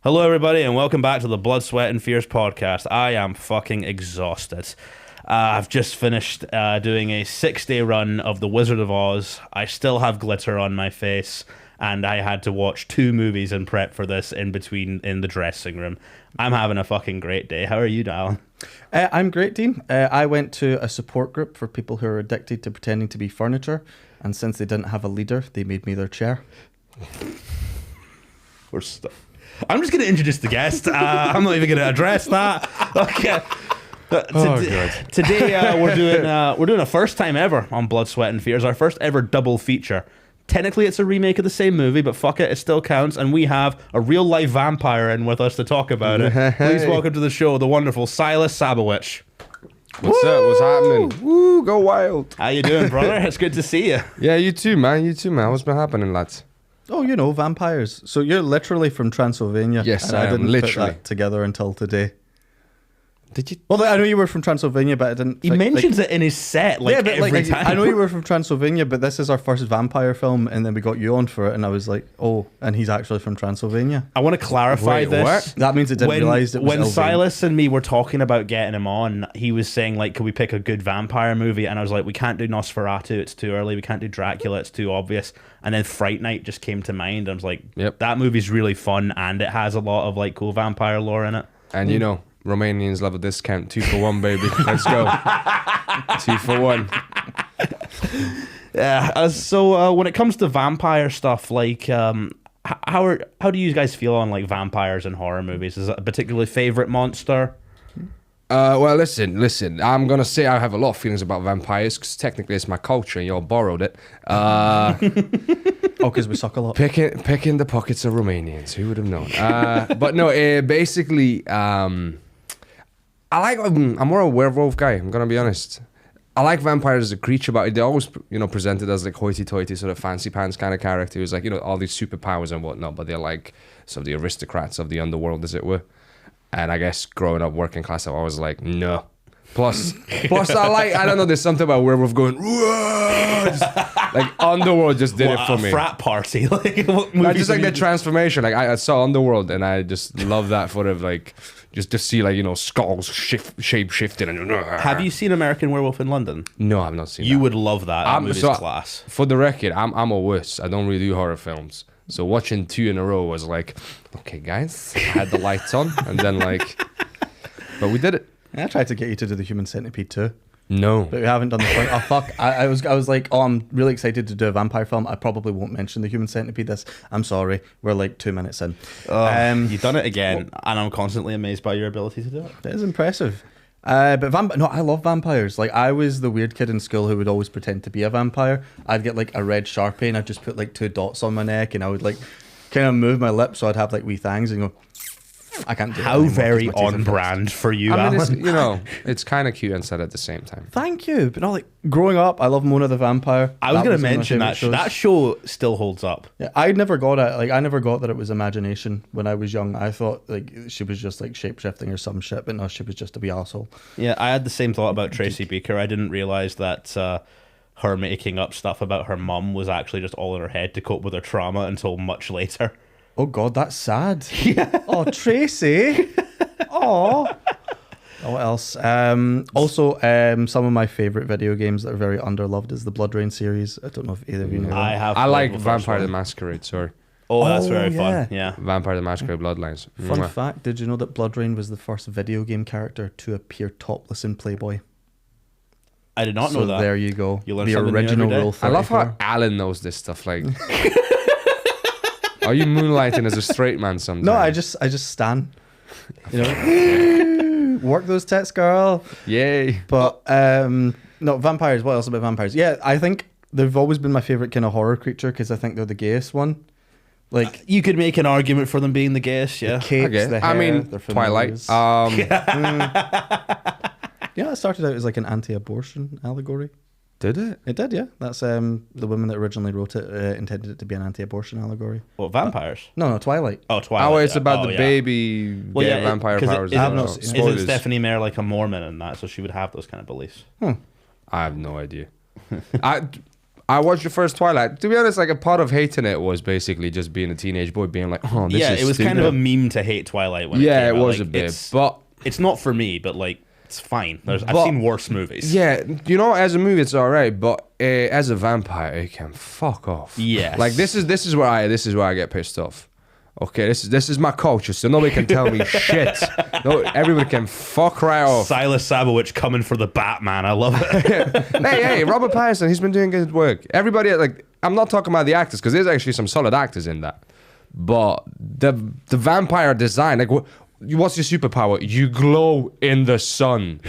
Hello, everybody, and welcome back to the Blood, Sweat, and Fears podcast. I am fucking exhausted. I've just finished doing a 6-day run of The Wizard of Oz. I still have glitter on my face, and I had to watch 2 movies in prep for this in between in the dressing room. I'm having a fucking great day. How are you, Alan? I'm great, Dean. I went to a support group for people who are addicted to pretending to be furniture, and since they didn't have a leader, they made me their chair. I'm just going to introduce the guest. I'm not even going to address that. Okay. Today we're doing a first time ever on Blood, Sweat, and Fears. Our first ever double feature. Technically, it's a remake of the same movie, but fuck it still counts. And we have a real life vampire in with us to talk about it. Please welcome to the show the wonderful Sylas Szabolcs. What's up? What's happening? Woo, go wild. How you doing, brother? It's good to see you. Yeah, you too, man. What's been happening, lads? Oh, you know, vampires. So you're literally from Transylvania. Yes, and I am, didn't literally. put that together until today. Did you? Well, I know you were from Transylvania, but I didn't. He mentions it in his set every time. I know you were from Transylvania, but this is our first vampire film, and then we got you on for it, and I was like, oh, and he's actually from Transylvania. I want to clarify Wait, this. what? That means it didn't realize it was when Elven. Sylas and me were talking about getting him on, he was saying like, could we pick a good vampire movie? And I was like, we can't do Nosferatu, it's too early. We can't do Dracula, it's too obvious. And then Fright Night just came to mind. I was like, Yep. that movie's really fun, and it has a lot of like cool vampire lore in it. And you know, Romanians love a discount. 2 for 1, baby. Let's go. 2 for 1. Yeah. So when it comes to vampire stuff, like, how do you guys feel on like vampires in horror movies? Is it a particularly favorite monster? Well, listen. I'm gonna say I have a lot of feelings about vampires because technically it's my culture and y'all borrowed it. Oh, because we suck a lot. Picking the pockets of Romanians. Who would have known? But no, basically, I'm more a werewolf guy. I'm gonna be honest. I like vampires as a creature, but they're always, presented as like hoity-toity, sort of fancy pants kind of character who's like, all these superpowers and whatnot, but they're like sort of the aristocrats of the underworld, as it were. And I guess growing up working class, I was like, no. Plus, I don't know, there's something about werewolf going, like Underworld just did it for me. A frat party. Like, what I movies just like have the you- transformation. Like I saw Underworld, and I just love that sort of like just to see like skulls shape shifting. And Have you seen American Werewolf in London? No, I've not seen. You that. would love that. That movie's class. For the record, I'm a wuss. I don't really do horror films. So watching 2 in a row was like, okay, guys, I had the lights on, and then like, but we did it. I tried to get you to do the Human Centipede too. No. But we haven't done the first. Oh fuck! I was like, oh, I'm really excited to do a vampire film. I probably won't mention the Human Centipede. I'm sorry. We're like 2 minutes in. You've done it again, and I'm constantly amazed by your ability to do it. It is impressive. But I love vampires. Like, I was the weird kid in school who would always pretend to be a vampire. I'd get like a red Sharpie and I'd just put like 2 dots on my neck, and I would like kind of move my lips so I'd have like wee fangs and go. I can't do it How anymore 'cause very my teeth are on fixed. brand for you, I mean, Alan. it's kind of cute and sad at the same time. Thank you. But no, like growing up, I love Mona the Vampire. I was going to one of my mention favourite that shows. that show still holds up. Yeah, I never got it. Like, I never got that it was imagination when I was young. I thought like she was just like shape shifting or some shit, but no, she was just a wee asshole. Yeah, I had the same thought about Tracy Beaker. I didn't realize that her making up stuff about her mum was actually just all in her head to cope with her trauma until much later. Oh God, that's sad. Yeah. Oh, Tracy. Oh. What else? Also, some of my favorite video games that are very underloved is the Blood Rain series. I don't know if either of you know. I have. I played like the first Vampire the one. Masquerade. Sorry, Oh, that's Oh, very yeah. fun. Yeah. Vampire the Masquerade Bloodlines. Fun Mwah. fact: did you know that Blood Rain was the first video game character to appear topless in Playboy? I did not So know that. there you go. You learn the something new original every day. rule. I love 34. how Alan knows this stuff. Like, are you moonlighting as a straight man sometimes? No, I just stan. You know, work those tits, girl. Yay. But no, vampires. What else about vampires? Yeah, I think they've always been my favorite kind of horror creature because I think they're the gayest one. Like You could make an argument for them being the gayest, yeah. the capes, Okay. the hair, I mean, their Twilight. familiars. Yeah, it started out as like an anti-abortion allegory. Did it? It did, yeah. That's the woman that originally wrote it intended it to be an anti-abortion allegory. What, vampires? No, Twilight. Oh, Twilight. Oh, it's yeah. about Oh, the yeah. baby Well, yeah, vampire 'cause powers. It, I have I not don't know. seen- isn't Spoilers. Stephanie Meyer like a Mormon in that, so she would have those kind of beliefs? I have no idea. I I watched the first Twilight. To be honest, like a part of hating it was basically just being a teenage boy, being like, "Oh, this is it was stupid." kind of a meme to hate Twilight when Yeah, it came it out. was Like, a bit, it's, but it's not for me. But like, it's fine. I've But- seen worse movies. yeah, you know, as a movie, it's alright, but as a vampire, it can fuck off. Yes. like this is where I get pissed off. Okay, this is my culture, so nobody can tell me shit. No, everybody can fuck right off. Sylas Szabolcs coming for the Batman. I love it. hey, Robert Pattinson, he's been doing good work. Everybody, like, I'm not talking about the actors because there's actually some solid actors in that, but the vampire design, like, what's your superpower? You glow in the sun.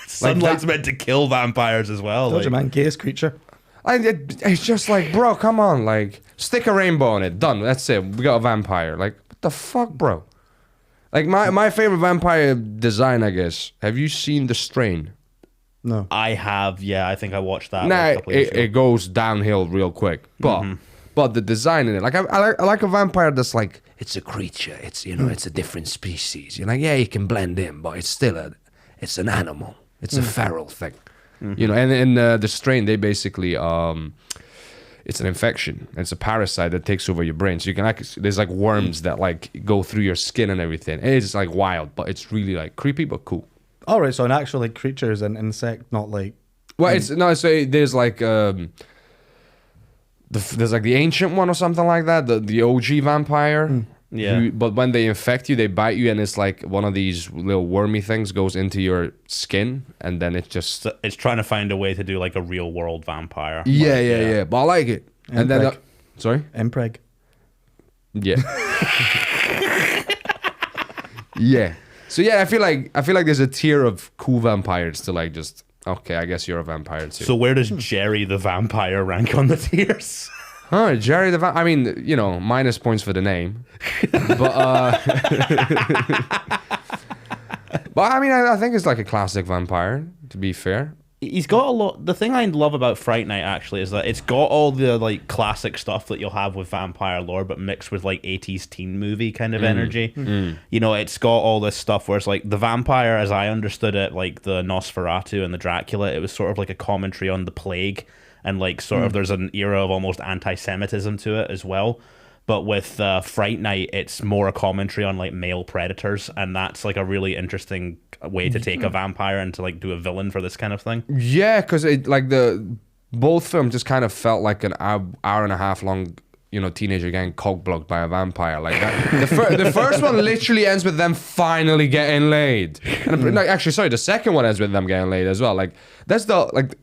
Sunlight's meant to kill vampires as well. Told you, like- man, gayest creature. It's just like, bro, come on, like, stick a rainbow on it. Done. That's it. We got a vampire. Like, what the fuck, bro? Like, my favorite vampire design, I guess. Have you seen The Strain? No. I have, yeah. I think I watched that. Nah, like, a couple of years ago. it goes downhill real quick. But the design in it, like, I like a vampire that's like, it's a creature. It's, you know, it's a different species. You're like, yeah, you can blend in, but it's still it's an animal. It's a feral thing. You know, and in The Strain, they basically it's an infection. It's a parasite that takes over your brain. So you can there's like worms that like go through your skin and everything. It's like wild, but it's really like creepy but cool. All right, so an actual like creature is an insect, not like. Well, it's no. So there's like there's like the ancient one or something like that. The OG vampire. Yeah. But when they infect you, they bite you, and it's like one of these little wormy things goes into your skin, and then it just. So it's trying to find a way to do like a real world vampire. Yeah. But I like it. And then, Impreg. sorry. Impreg. Yeah. Yeah. So yeah, I feel like there's a tier of cool vampires to like just okay, I guess you're a vampire too. So where does Jerry the vampire rank on the tiers? Huh, Jerry the I mean, you know, minus points for the name. But but I mean I think it's like a classic vampire, to be fair. He's got a lot. The thing I love about Fright Night actually is that it's got all the like classic stuff that you'll have with vampire lore, but mixed with like 80s teen movie kind of energy. You know, it's got all this stuff where it's like the vampire, as I understood it, like the Nosferatu and the Dracula, it was sort of like a commentary on the plague, and like sort of there's an era of almost anti-Semitism to it as well. But with Fright Night, it's more a commentary on like male predators, and that's like a really interesting way to take a vampire and to like do a villain for this kind of thing. Yeah, because it like both films just kind of felt like an hour and a half long, you know, teenager getting cock blocked by a vampire like that. The first one literally ends with them finally getting laid. And like, actually, sorry, the second one ends with them getting laid as well. Like that's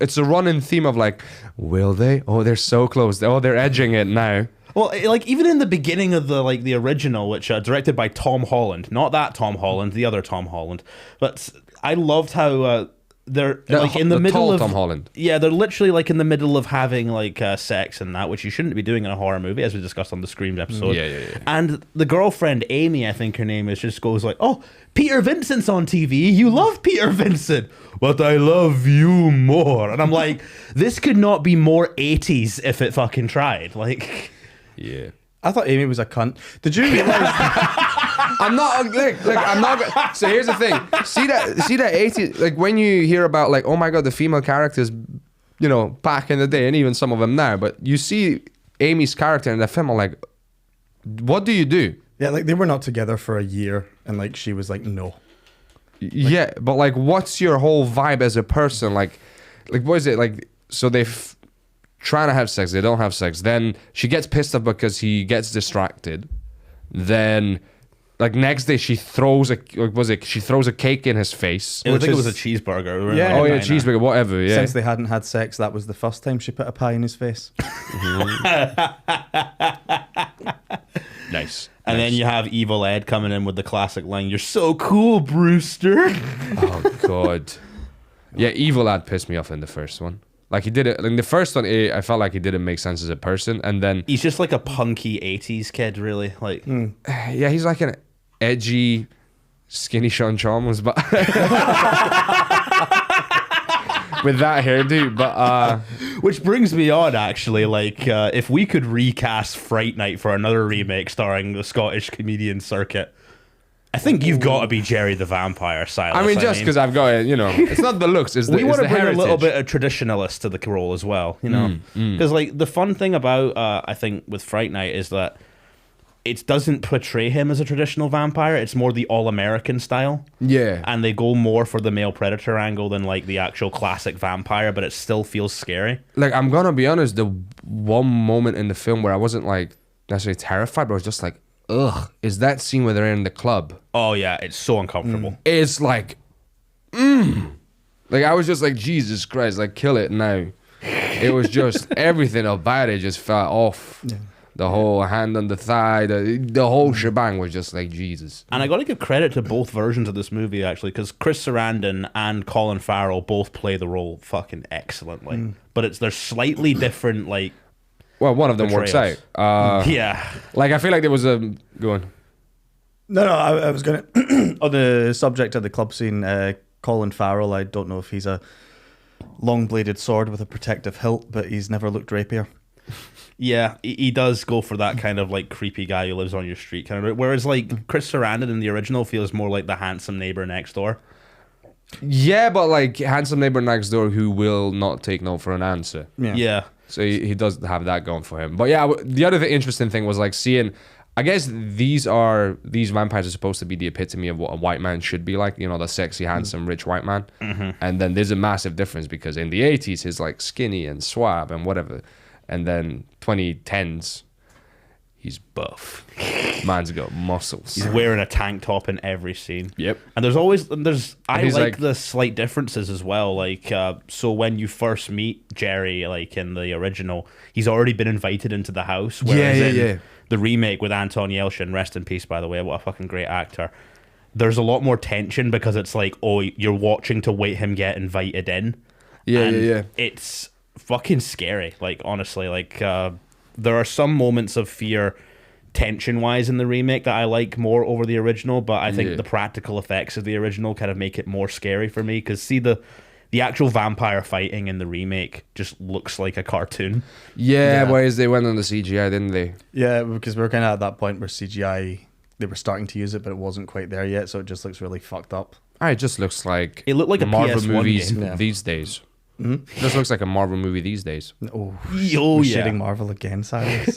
it's a running theme of like, will they? Oh, they're so close. Oh, they're edging it now. Well, like even in the beginning of the original, which directed by Tom Holland, not that Tom Holland, the other Tom Holland, but I loved how they're like in the middle of Tom Holland. Yeah, they're literally like in the middle of having like sex and that, which you shouldn't be doing in a horror movie, as we discussed on the Screams episode. Yeah. And the girlfriend Amy, I think her name is, just goes like, "Oh, Peter Vincent's on TV. You love Peter Vincent, but I love you more." And I'm like, this could not be more 80s if it fucking tried. Like. Yeah. I thought Amy was a cunt. Did you realize? I'm not look. I'm not. So here's the thing. See that 80s. Like when you hear about like, oh my god, the female characters, you know, back in the day, and even some of them now. But you see Amy's character in the film, I'm like, what do you do? Yeah, like they were not together for a year, and like she was like, no. Yeah, but like, what's your whole vibe as a person? Like what is it like? So trying to have sex, they don't have sex. Then she gets pissed off because he gets distracted. Then, like next day, she throws a cake in his face. I think it was a cheeseburger. We were in, Yeah. like, Oh yeah, a diner. cheeseburger, whatever. Yeah. Since they hadn't had sex, that was the first time she put a pie in his face. Nice. And then you have Evil Ed coming in with the classic line, "You're so cool, Brewster." Oh god. Yeah, Evil Lad pissed me off in the first one. Like he did it in the first one. I felt like he didn't make sense as a person, and then He's just like a punky 80s kid, really. Like, yeah, he's like an edgy, skinny Sean Chalmers, but with that hairdo. But which brings me on, actually. Like, if we could recast Fright Night for another remake starring the Scottish comedian circuit, I think you've got to be Jerry the Vampire, Sylas. I mean, just because I've got it, it's not the looks, it's the we want to bring heritage. a little bit of traditionalist to the role as well, because like the fun thing about I think with Fright Night is that it doesn't portray him as a traditional vampire. It's more the all-American style. Yeah. And they go more for the male predator angle than like the actual classic vampire, but it still feels scary. Like, I'm gonna be honest, the one moment in the film where I wasn't like necessarily terrified, but I was just like, ugh, is that scene where they're in the club. Oh yeah, it's so uncomfortable. It's like, like I was just like, Jesus Christ, like kill it now. It was just everything about it just felt off. Yeah. The whole hand on the thigh, the whole shebang was just like Jesus. And I got to give credit to both versions of this movie actually, because Chris Sarandon and Colin Farrell both play the role fucking excellently. But they're slightly different, like. Well, one of them works out. Yeah. Like I feel like there was a go on. No, I was gonna on the subject of the club scene. Colin Farrell, I don't know if he's a long-bladed sword with a protective hilt, but he's never looked rapier. Yeah, he does go for that kind of like creepy guy who lives on your street kind of. Whereas like Chris Sarandon in the original feels more like the handsome neighbor next door. Yeah, but like handsome neighbor next door who will not take no for an answer. Yeah. So he does have that going for him. But yeah, the other interesting thing was like seeing. I guess these vampires are supposed to be the epitome of what a white man should be like. The sexy, handsome, rich white man. Mm-hmm. And then there's a massive difference because in the 80s he's like skinny and suave and whatever. And then 2010s, he's buff. Man's got muscles. He's wearing a tank top in every scene. Yep. And I like the slight differences as well. Like, so when you first meet Jerry, like in the original, he's already been invited into the house. Whereas in the remake with Anton Yelchin, rest in peace, by the way, what a fucking great actor. There's a lot more tension because it's like, oh, you're watching to wait him get invited in. Yeah. It's fucking scary, like honestly, like there are some moments of fear tension wise in the remake that I like more over the original, but I think the practical effects of the original kind of make it more scary for me because the actual vampire fighting in the remake just looks like a cartoon. Whereas they went on the CGI, didn't they? Yeah, because we're kind of at that point where CGI, they were starting to use it, but it wasn't quite there yet, so it just looks really fucked up. It just looks like it looked like Marvel a PS1 movies game. these days. Mm-hmm. This looks like a Marvel movie these days. We're shitting Marvel again, Sylas.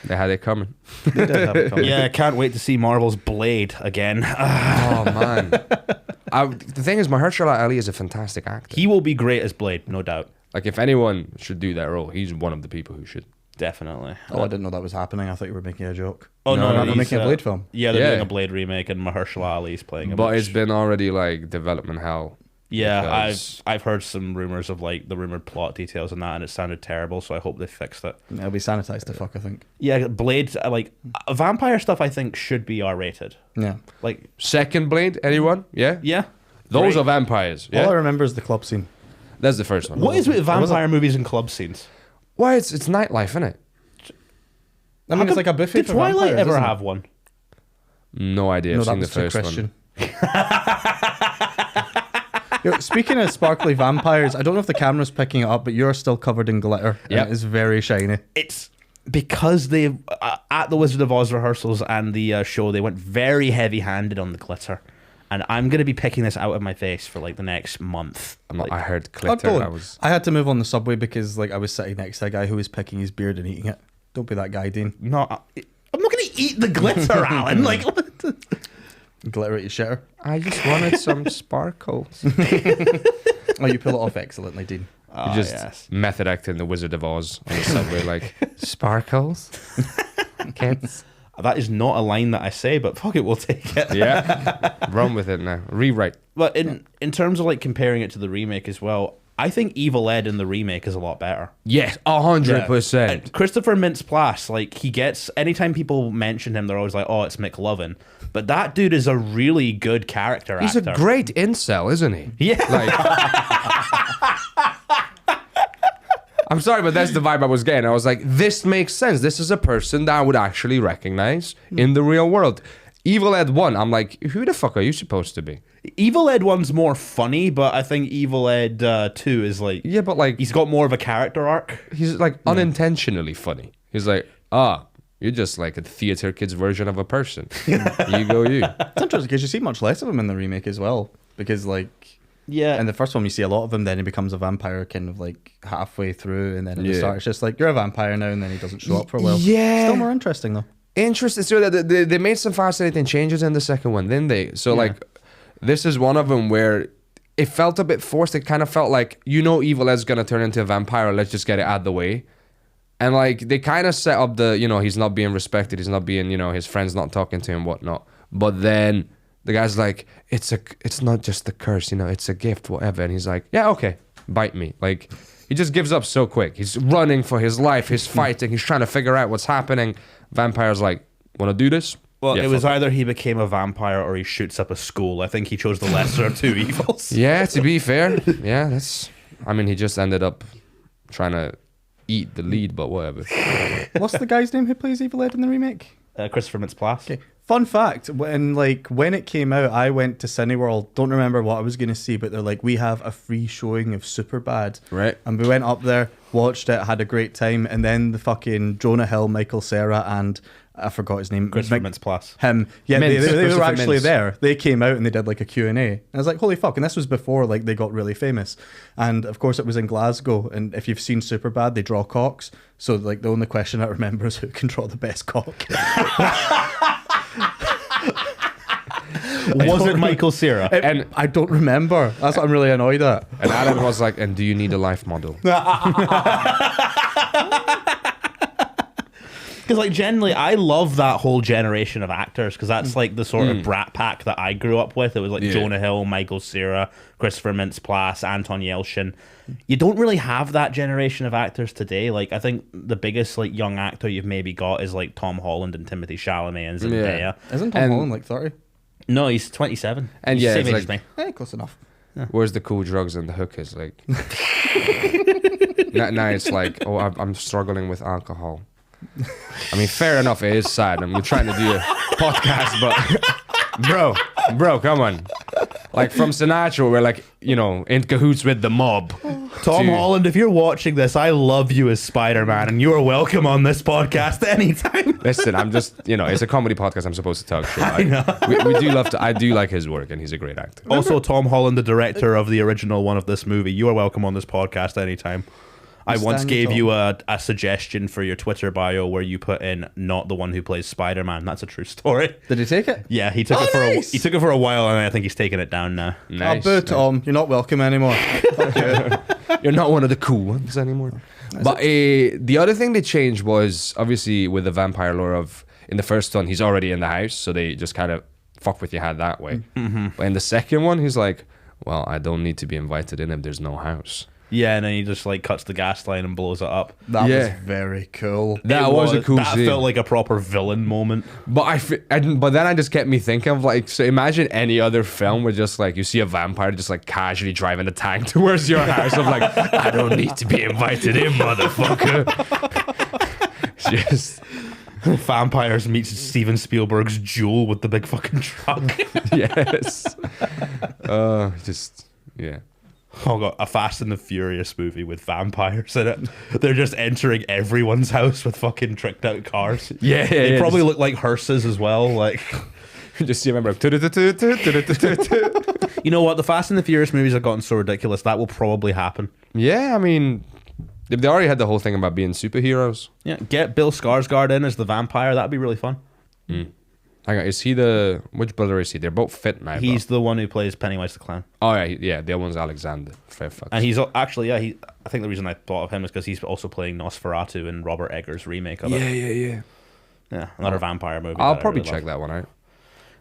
They had it coming. They did have it coming. Yeah, I can't wait to see Marvel's Blade again. Oh man, the thing is, Mahershala Ali is a fantastic actor. He will be great as Blade, no doubt. Like if anyone should do that role, he's one of the people who should. Definitely. Oh, I didn't know that was happening. I thought you were making a joke. Oh no, they're making a Blade film. Yeah, they're doing a Blade remake, and Mahershala Ali's playing him. But it's been already like development hell. Yeah, I've heard some rumors of like the rumored plot details and that, and it sounded terrible. So I hope they fixed it. It'll be sanitized to fuck, I think. Yeah, Blade, like vampire stuff, I think should be R-rated. Yeah, like second Blade, anyone? Yeah. Those are vampires. Yeah? All I remember is the club scene. That's the first one. What is with vampire movies and club scenes? Why it's nightlife, isn't it? I mean, it's like a buffet. Did for Twilight vampires, ever have one? No idea. I've seen the first one. Yo, speaking of sparkly vampires, I don't know if the camera's picking it up, but you're still covered in glitter. Yeah, it is very shiny. It's because they at the Wizard of Oz rehearsals and the show, they went very heavy-handed on the glitter, and I'm gonna be picking this out of my face for like the next month. I heard glitter. I had to move on the subway because like I was sitting next to a guy who was picking his beard and eating it. Don't be that guy, Dean. No, I'm not gonna eat the glitter, Alan. Like. Glitter at your shitter. I just wanted some sparkles. Oh, you pull it off excellently, Dean. You just method acting the Wizard of Oz on the subway, like sparkles, kids. That is not a line that I say, but fuck it, we'll take it. Yeah, run with it now. Rewrite. But in terms of like comparing it to the remake as well, I think Evil Ed in the remake is a lot better. Yes, 100%. Christopher Mintz-Plasse, like he gets, anytime people mention him, they're always like, oh, it's McLovin. But that dude is a really good character He's actor. A great incel, isn't he? Yeah. Like, I'm sorry, but that's the vibe I was getting. I was like, this makes sense. This is a person that I would actually recognize in the real world. Evil Ed 1, I'm like, who the fuck are you supposed to be? Evil Ed 1's more funny, but I think Evil Ed 2 is like... Yeah, but like... He's got more of a character arc. He's like unintentionally funny. He's like, You're just like a theater kid's version of a person. You go, you. It's interesting because you see much less of him in the remake as well. Because like, Yeah. in the first one you see a lot of him, then he becomes a vampire kind of like halfway through, and then at the Yeah. start it's just like you're a vampire now, and then he doesn't show up for a while. Yeah. Still more interesting though. Interesting. So they made some fascinating changes in the second one, didn't they? So like, this is one of them where it felt a bit forced. It kind of felt like, Evil Ed's gonna turn into a vampire. Let's just get it out of the way. And like they kind of set up the, he's not being respected. He's not being, his friends not talking to him, whatnot. But then the guy's like, it's not just a curse, it's a gift, whatever. And he's like, yeah, okay, bite me. Like he just gives up so quick. He's running for his life. He's fighting. He's trying to figure out what's happening. Vampire's like, want to do this? Well, Yeah, it was fuck either he became a vampire or he shoots up a school. I think he chose the lesser of two evils. Yeah, to be fair. Yeah, he just ended up trying to eat the lead, but whatever. What's the guy's name who plays Evil Ed in the remake? Christopher Mintz-Plasse. Okay. Fun fact, when it came out, I went to Cineworld. Don't remember what I was going to see, but they're like, we have a free showing of Superbad. Right. And we went up there, watched it, had a great time, and then the fucking Jonah Hill, Michael Cera, and I forgot his name. Christopher Mintz-Plasse. Him. Yeah, Mintz, they were Christopher actually Mintz. there. They came out and they did like a Q&A. And I was like, holy fuck. And this was before like they got really famous. And of course it was in Glasgow. And if you've seen Superbad, they draw cocks. So like the only question I remember is who can draw the best cock. Was it Michael Cera? And I don't remember. That's what I'm really annoyed at. and Adam was like, and do you need a life model? Because like generally, I love that whole generation of actors because that's like the sort of brat pack that I grew up with. It was like Yeah. Jonah Hill, Michael Cera, Christopher Mintz-Plasse, Anton Yelchin. You don't really have that generation of actors today. Like I think the biggest like young actor you've maybe got is like Tom Holland and Timothy Chalamet and Zendaya. Yeah. Isn't Tom And- Holland like 30? No, he's 27. And He's yeah, the it's same age as like- me. Close enough. Where's the cool drugs and the hookers? Like, now it's like, oh, I'm struggling with alcohol. I mean, fair enough. It is sad. We're trying to do a podcast, but bro, come on. Like from Sinatra, we're like, in cahoots with the mob. Tom to- Holland, if you're watching this, I love you as Spider-Man, and you are welcome on this podcast anytime. Listen, I'm just, it's a comedy podcast. I'm supposed to talk shit. I know. We do love to. I do like his work, and he's a great actor. Also, Tom Holland, the director of the original one of this movie, you are welcome on this podcast anytime. I once Stand gave tall. you a suggestion for your Twitter bio where you put in not the one who plays Spider-Man. That's a true story. Did he take it? Yeah, he took Oh, it for nice. he took it for a while, and I think he's taken it down now. Nice. Boo, Tom. You're not welcome anymore. You're not one of the cool ones anymore. But the other thing they changed was obviously with the vampire lore of in the first one he's already in the house, so they just kind of fuck with your head that way. Mm-hmm. But in the second one he's like, well, I don't need to be invited in if there's no house. Yeah, and then he just like cuts the gas line and blows it up. That Yeah. was very cool. That was a cool That scene. felt like a proper villain moment. But but then I just kept me thinking of like, so imagine any other film where just like you see a vampire just like casually driving a tank towards your house. I'm like, I don't need to be invited in, motherfucker. Just Vampires meets Steven Spielberg's Jewel with the big fucking truck. yes. Just yeah. Oh god, a Fast and the Furious movie with vampires in it. They're just entering everyone's house with fucking tricked out cars. Yeah, They probably look like hearses as well. Like, just see a member. you know what? The Fast and the Furious movies have gotten so ridiculous that will probably happen. Yeah, I mean, they already had the whole thing about being superheroes. Yeah, get Bill Skarsgård in as the vampire. That'd be really fun. Hang on, is he which brother is he? They're both fit now. He's the one who plays Pennywise the Clown. Oh yeah, the other one's Alexander. Fair fuck. And he's actually, yeah, I think the reason I thought of him is because he's also playing Nosferatu in Robert Eggers' remake of it. yeah. Yeah, another vampire movie. I'll that I probably really check love. that one out.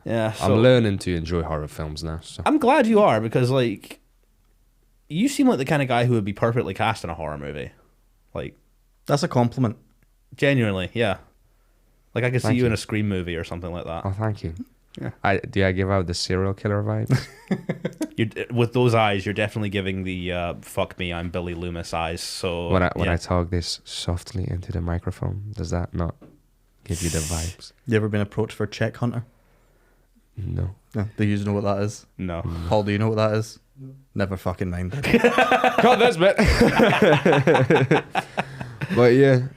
Yeah, I'm learning to enjoy horror films now. So. I'm glad you are because, like, you seem like the kind of guy who would be perfectly cast in a horror movie. Like, That's a compliment. genuinely, yeah. Like, I could see Thank you you. in a Scream movie or something like that. Oh, thank you. Yeah. Do I give out the serial killer vibes? With those eyes, you're definitely giving the fuck me, I'm Billy Loomis eyes. So when I yeah. talk this softly into the microphone, does that not give you the vibes? You ever been approached for Check Hunter? No. No. Do you know what that is? No. Paul, do you know what that is? Never fucking mind. Cut this bit. But yeah,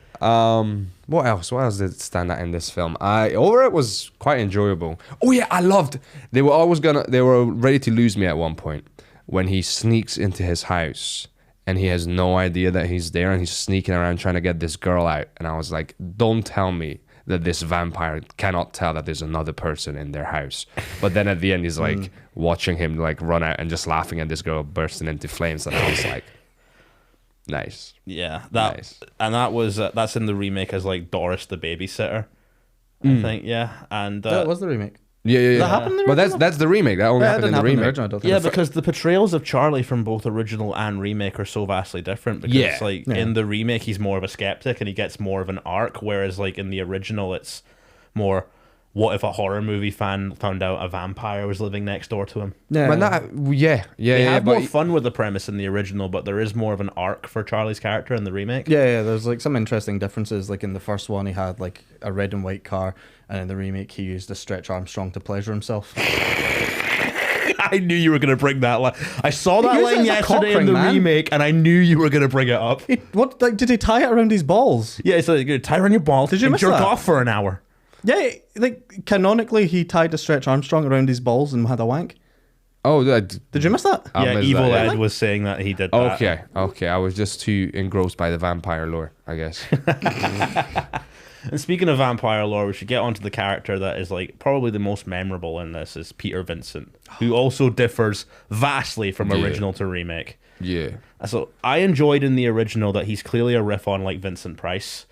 What else? What else did stand out in this film? Overall, it was quite enjoyable. Oh yeah, I loved. They were ready to lose me at one point when he sneaks into his house and he has no idea that he's there and he's sneaking around trying to get this girl out. And I was like, don't tell me that this vampire cannot tell that there's another person in their house. But then at the end, he's like watching him like run out and just laughing at this girl bursting into flames. And I was like, nice. Yeah, Nice. And that was that's in the remake as like Doris the babysitter, I think. Yeah, and That was the remake. Yeah. That happened in the But original? that's the remake. That only Yeah, it happened in didn't the happen in the remake. original, I don't think. yeah, because the portrayals of Charlie from both original and remake are so vastly different. Because Yeah. like in the remake, he's more of a skeptic and he gets more of an arc, whereas like in the original, it's more. What if a horror movie fan found out a vampire was living next door to him? Yeah. But They have more but fun with the premise in the original, but there is more of an arc for Charlie's character in the remake. Yeah, there's like some interesting differences. Like in the first one, he had like a red and white car, and in the remake, he used a Stretch Armstrong to pleasure himself. I knew you were going to bring that line. I saw that used it line as a yesterday cock in the ring, man. remake, and I knew you were going to bring it up. What? Like, did he tie it around his balls? Yeah, it's like, tie around your balls Did you and miss jerk that? off for an hour. Yeah, like canonically, he tied a Stretch Armstrong around his balls and had a wank. oh, Did you miss that? I Yeah, missed Evil that, yeah. Ed was saying that he did that. Okay. I was just too engrossed by the vampire lore, I guess. And speaking of vampire lore, we should get onto the character that is like probably the most memorable in this is Peter Vincent, who also differs vastly from Yeah. original to remake. Yeah. So I enjoyed in the original that he's clearly a riff on like Vincent Price,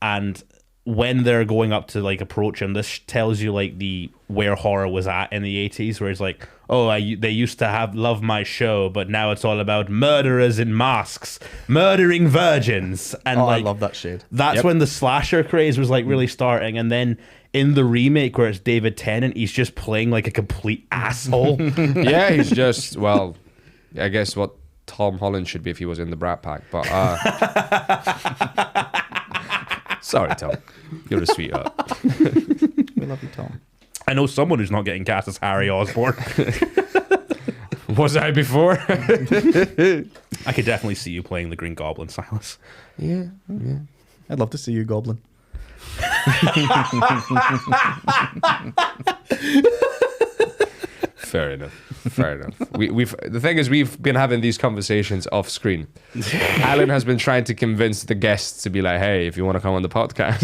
and when they're going up to like approach him, this tells you like the where horror was at in the 80s, where it's like, oh, they used to love my show, but now it's all about murderers in masks, murdering virgins, and Oh, like I love that shade. that's when the slasher craze was like really starting, and then in the remake where it's David Tennant, he's just playing like a complete asshole. Yeah, he's just, well, I guess what Tom Holland should be if he was in the Brat Pack. But, sorry, Tom. You're a sweetheart. We love you, Tom. I know someone who's not getting cast as Harry Osborn. Was I before? I could definitely see you playing the Green Goblin, Silas. Yeah. I'd love to see you, Goblin. Fair enough. The thing is, we've been having these conversations off screen. Alan has been trying to convince the guests to be like, "Hey, if you want to come on the podcast,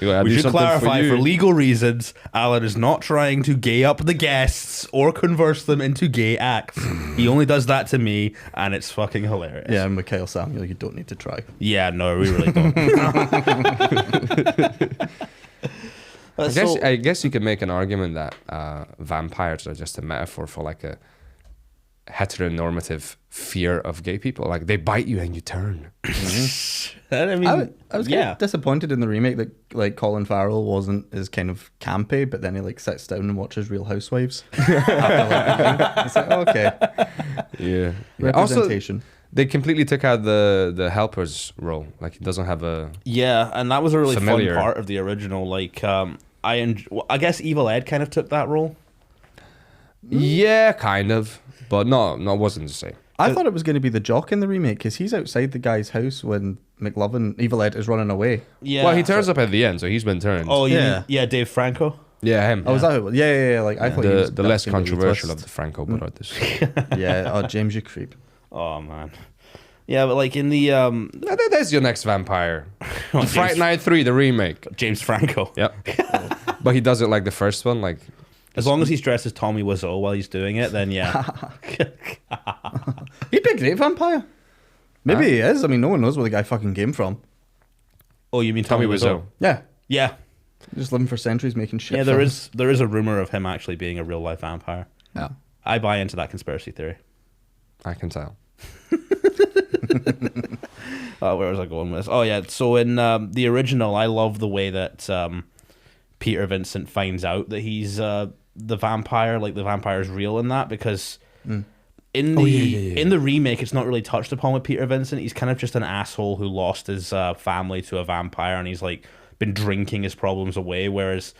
We should clarify for legal reasons, Alan is not trying to gay up the guests or converse them into gay acts. He only does that to me, and it's fucking hilarious. Yeah, and Mikhail Samuel, you don't need to try. Yeah, no, we really don't. I guess you could make an argument that vampires are just a metaphor for like a heteronormative fear of gay people. Like they bite you and you turn. I mean, I was kind of disappointed in the remake that like Colin Farrell wasn't as kind of campy, but then he like sits down and watches Real Housewives. It's like, okay, Yeah. representation. Also, they completely took out the helper's role. Like he doesn't have a. Yeah, and that was a really Familiar. fun part of the original. Like, I guess Evil Ed kind of took that role. Yeah, kind of, but no, wasn't the same. I thought it was going to be the jock in the remake because he's outside the guy's house when McLovin, Evil Ed, is running away. Yeah. Well, he turns up at the end, so he's been turned. Oh, Yeah. yeah, Dave Franco. yeah, him. Oh, was that who it was? Yeah. Like I thought he was The less that's gonna be a controversial twist. of the Franco brothers. Yeah. Oh, James, you creep. Oh man. Yeah, but like in the There's your next vampire. James- Fright Night 3, the remake. James Franco. Yep. But he does it like the first one, like. As long as he's dressed as Tommy Wiseau while he's doing it, then yeah. He'd be a great vampire. Maybe he is. I mean, no one knows where the guy fucking came from. Oh, you mean Tommy Wiseau. Yeah. Yeah. Just living for centuries making shit. Yeah, there films. is a rumor of him actually being a real life vampire. Yeah. I buy into that conspiracy theory. I can tell. Where was I going with this? Oh yeah, so in the original, I love the way that Peter Vincent finds out that he's the vampire, like the vampire's real in that, because in the in the remake, it's not really touched upon with Peter Vincent. He's kind of just an asshole who lost his family to a vampire, and he's like been drinking his problems away. Whereas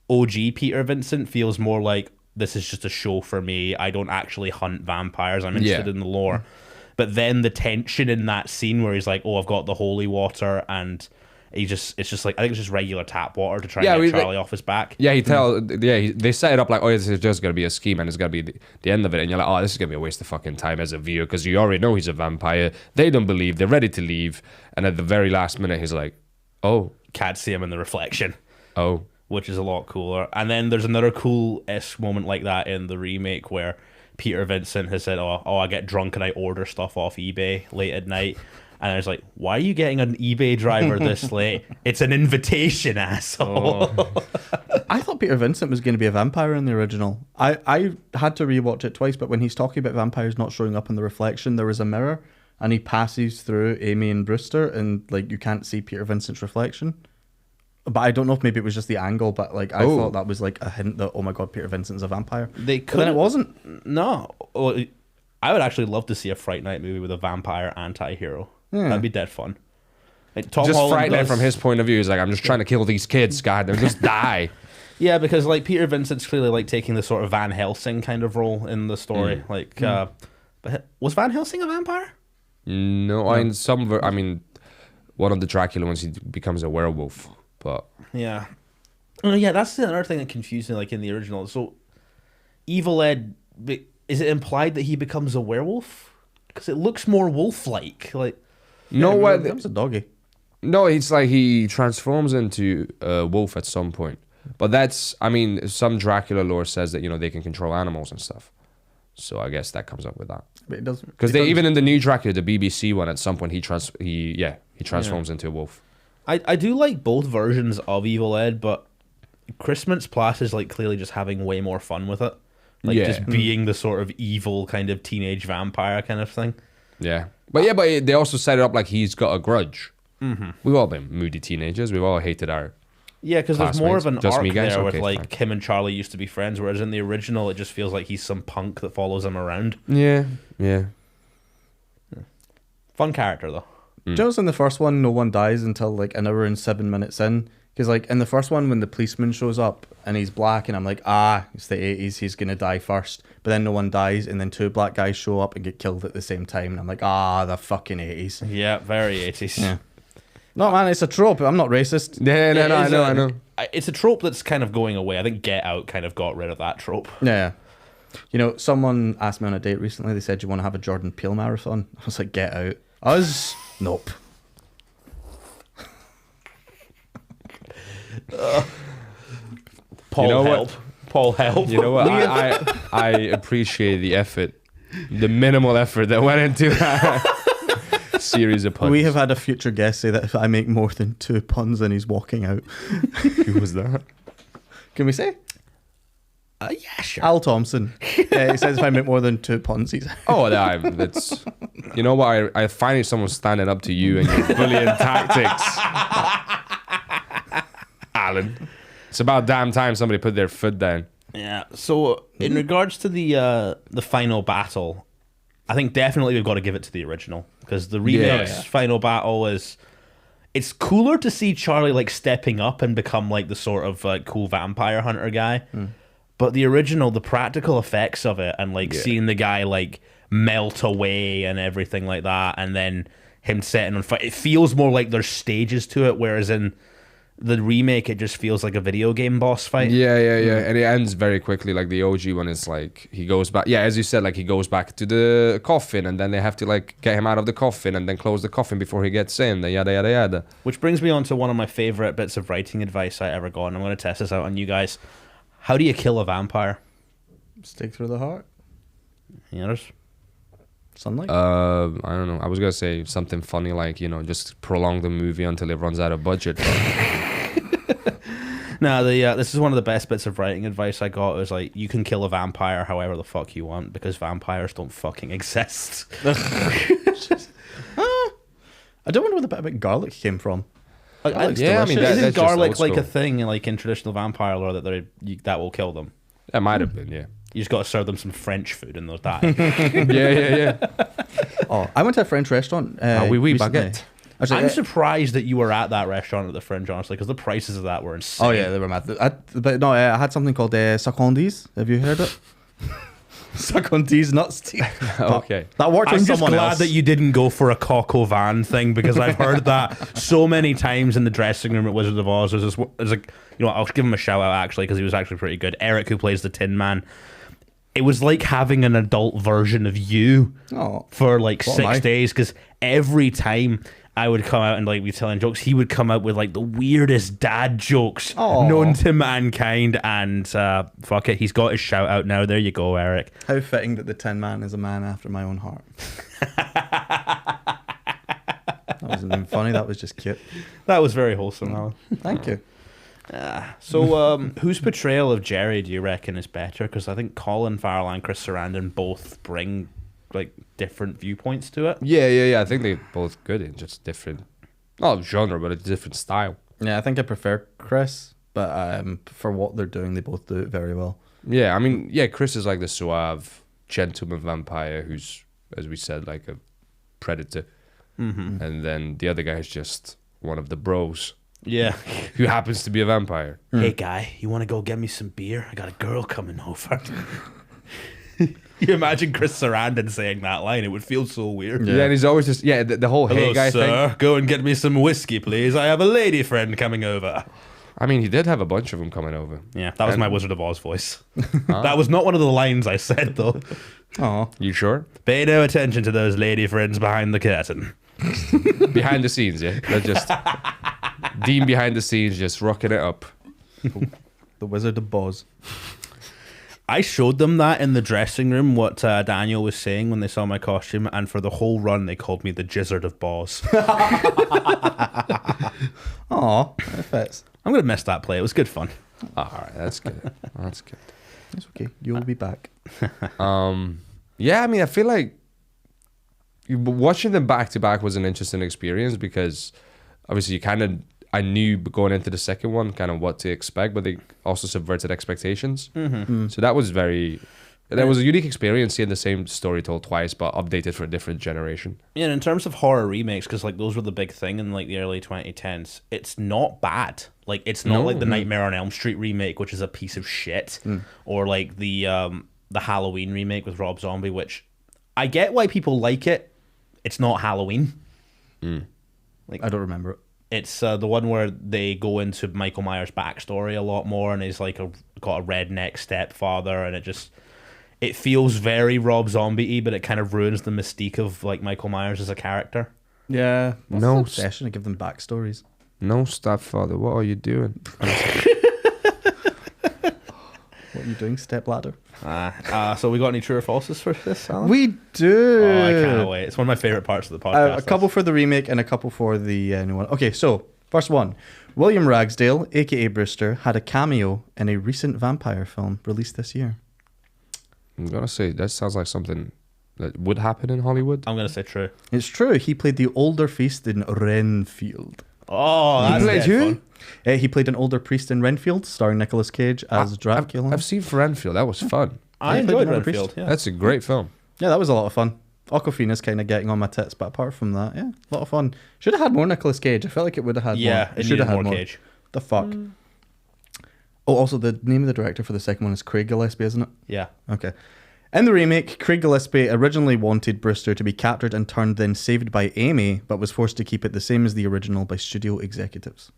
OG Peter Vincent feels more like, this is just a show for me. I don't actually hunt vampires. I'm interested in the lore. But then the tension in that scene where he's like, oh, I've got the holy water and it's just like, I think it's just regular tap water to try Yeah, and get Charlie off his back. Yeah, they set it up like, oh, this is just gonna be a scheme and it's gonna be the end of it, and you're like, oh, this is gonna be a waste of fucking time as a viewer because you already know he's a vampire. They don't believe, they're ready to leave, and at the very last minute, he's like, oh, Can't see him in the reflection, oh, which is a lot cooler. And then there's another cool-esque moment like that in the remake where Peter Vincent has said, oh, I get drunk and I order stuff off eBay late at night. And I was like, why are you getting an eBay driver this late? It's an invitation, asshole. Oh. I thought Peter Vincent was going to be a vampire in the original. I had to rewatch it twice, but when he's talking about vampires not showing up in the reflection, there is a mirror, and he passes through Amy and Brewster, and like you can't see Peter Vincent's reflection. But I don't know if maybe it was just the angle, but like I thought that was like a hint that, oh my god, Peter Vincent's a vampire. But then it wasn't. No. Well, I would actually love to see a Fright Night movie with a vampire anti-hero. That'd be dead fun. Like, Tom just Holland Fright Night does- from his point of view. He's like, I'm just trying to kill these kids, God, they'll just die. Yeah, because like Peter Vincent's clearly like taking the sort of Van Helsing kind of role in the story. But was Van Helsing a vampire? No, in some, I mean, one of the Dracula ones, he becomes a werewolf, but Yeah. Oh yeah, that's the other thing that confused me. Like in the original, so Evil Ed, is it implied that he becomes a werewolf? Because it looks more wolf-like. Like no, It what? becomes a doggy. No, it's like he transforms into a wolf at some point. But that's, I mean, some Dracula lore says that, you know, they can control animals and stuff. So I guess that comes up with that. But it doesn't. Because they even in the new Dracula, the BBC one, at some point he transforms into a wolf. I do like both versions of Evil Ed, but Chris Mintz-Plasse is like clearly just having way more fun with it. Like just being the sort of evil kind of teenage vampire kind of thing. Yeah. But they also set it up like he's got a grudge. Mm-hmm. We've all been moody teenagers. We've all hated our Yeah, because there's more of an Just arc me, guys? there with Okay, like him and Charlie used to be friends, whereas in the original it just feels like he's some punk that follows him around. Yeah. Fun character though. Just in the first one, no one dies until like an hour and 7 minutes in. Because like in the first one, when the policeman shows up and he's black, and I'm like, it's the 80s, he's gonna die first. But then no one dies, and then two black guys show up and get killed at the same time, and I'm like, the fucking 80s. Yeah, very 80s. Yeah. No man, it's a trope. I'm not racist. Yeah, no, I know. It's a trope that's kind of going away. I think Get Out kind of got rid of that trope. Yeah. You know, someone asked me on a date recently. They said, "You want to have a Jordan Peele marathon?" I was like, "Get Out." Us? Nope. Paul, You know help. what? Paul, help. You know what? I appreciate the effort, the minimal effort that went into that series of puns. We have had a future guest say that if I make more than 2 puns, then he's walking out. Who was that? Can we say? Yeah, sure. Al Thompson. Yeah, he says if I make more than 2 puns, he's. Oh, that's. You know what? I finally someone standing up to you and your bullying tactics, Alan. It's about damn time somebody put their foot down. Yeah. So in regards to the final battle, I think definitely we've got to give it to the original because the remake's final battle is. It's cooler to see Charlie like stepping up and become like the sort of like cool vampire hunter guy. But the original, the practical effects of it and like seeing the guy like melt away and everything like that, and then him setting on fire, it feels more like there's stages to it, whereas in the remake it just feels like a video game boss fight. Yeah. And it ends very quickly. Like the OG one is like he goes back. Yeah, as you said, like he goes back to the coffin, and then they have to like get him out of the coffin, and then close the coffin before he gets in. Yada yada yada. Which brings me on to one of my favorite bits of writing advice I ever got, and I'm going to test this out on you guys. How do you kill a vampire? Stick through the heart. You know, Sunlight. I don't know. I was gonna say something funny like, you know, just prolong the movie until it runs out of budget. No, this is one of the best bits of writing advice I got. It was like, you can kill a vampire however the fuck you want because vampires don't fucking exist. I don't wonder where the bit about garlic came from. Garlic's yeah, I mean, delicious. Isn't that's just garlic old like a school. thing like in traditional vampire lore that that will kill them? That might have been, yeah. You just got to serve them some French food and they'll die. Yeah. I went to a French restaurant. Oui, recently. baguette. Actually, I'm surprised that you were at that restaurant at the Fringe, honestly, because the prices of that were insane. Oh yeah, they were mad. But no, I had something called secondies. Have you heard it? Suck on D's nuts, T. Okay. That worked I'm with just someone glad else. that you didn't go for a cock o' van thing, because I've heard that so many times in the dressing room at Wizard of Oz. There's like, you know, I'll give him a shout out actually, because he was actually pretty good. Eric, who plays the Tin Man. It was like having an adult version of you for like what am I? 6 days, because every time I would come out and like be telling jokes, he would come out with like the weirdest dad jokes known to mankind. And fuck it, he's got his shout out now. There you go, Eric. How fitting that the Tin Man is a man after my own heart. That wasn't even funny. That was just cute. That was very wholesome, Alan. Thank you. So, whose portrayal of Jerry do you reckon is better? Because I think Colin Farrell and Chris Sarandon both bring like different viewpoints to it. Yeah. I think they're both good in just different, not genre, but a different style. Yeah, I think I prefer Chris, but for what they're doing, they both do it very well. Yeah, I mean, yeah, Chris is like the suave gentleman vampire who's, as we said, like a predator. Mm-hmm. And then the other guy is just one of the bros Yeah. who happens to be a vampire. Hey, guy, you want to go get me some beer? I got a girl coming over. You imagine Chris Sarandon saying that line? It would feel so weird. Yeah, and he's always just, the whole Hello, hey guy sir. thing. Go and get me some whiskey, please. I have a lady friend coming over. I mean, he did have a bunch of them coming over. Yeah, that was my Wizard of Oz voice. That was not one of the lines I said, though. Oh, You sure? Pay no attention to those lady friends behind the curtain. Behind the scenes, yeah? They're just, Dean behind the scenes just rocking it up. the Wizard of Boz. I showed them that in the dressing room, what Daniel was saying when they saw my costume, and for the whole run, they called me the Gizzard of Boz. Oh, that fits. I'm going to miss that play. It was good fun. All right, that's good. That's good. It's okay. You'll be back. Yeah, I mean, I feel like watching them back to back was an interesting experience because obviously I knew going into the second one kind of what to expect, but they also subverted expectations. So that was that was a unique experience seeing the same story told twice, but updated for a different generation. Yeah, and in terms of horror remakes, because like those were the big thing in like the early 2010s, it's not bad. Like it's not like the Nightmare on Elm Street remake, which is a piece of shit, or like the Halloween remake with Rob Zombie, which I get why people like it. It's not Halloween. I don't remember it. It's the one where they go into Michael Myers' backstory a lot more, and he's like got a redneck stepfather, and it feels very Rob Zombie-y, but it kind of ruins the mystique of like Michael Myers as a character. Yeah. What's No the obsession to give them backstories? No, stepfather, what are you doing? What are you doing, stepladder? So we got any true or falses for this, Alan? We do. Oh, I can't wait. It's one of my favorite parts of the podcast. A couple for the remake and a couple for the new one. Okay, so first one. William Ragsdale, aka Brewster, had a cameo in a recent vampire film released this year. I'm gonna say that sounds like something that would happen in Hollywood. I'm going to say true. It's true. He played the older priest in Renfield. Oh, that's played dead who? fun. He played an older priest in Renfield, starring Nicolas Cage as Dracula. I've seen Renfield. That was fun. I He played enjoyed another priest. Renfield. Yeah. That's a great film. Yeah, that was a lot of fun. Awkwafina's kind of getting on my tits, but apart from that, yeah, a lot of fun. Should have had more Nicolas Cage. I felt like it would have had more. Yeah, it should needed have had more Cage. The fuck? Oh, also, the name of the director for the second one is Craig Gillespie, isn't it? Yeah. Okay. In the remake, Craig Gillespie originally wanted Brewster to be captured and turned, then saved by Amy, but was forced to keep it the same as the original by studio executives.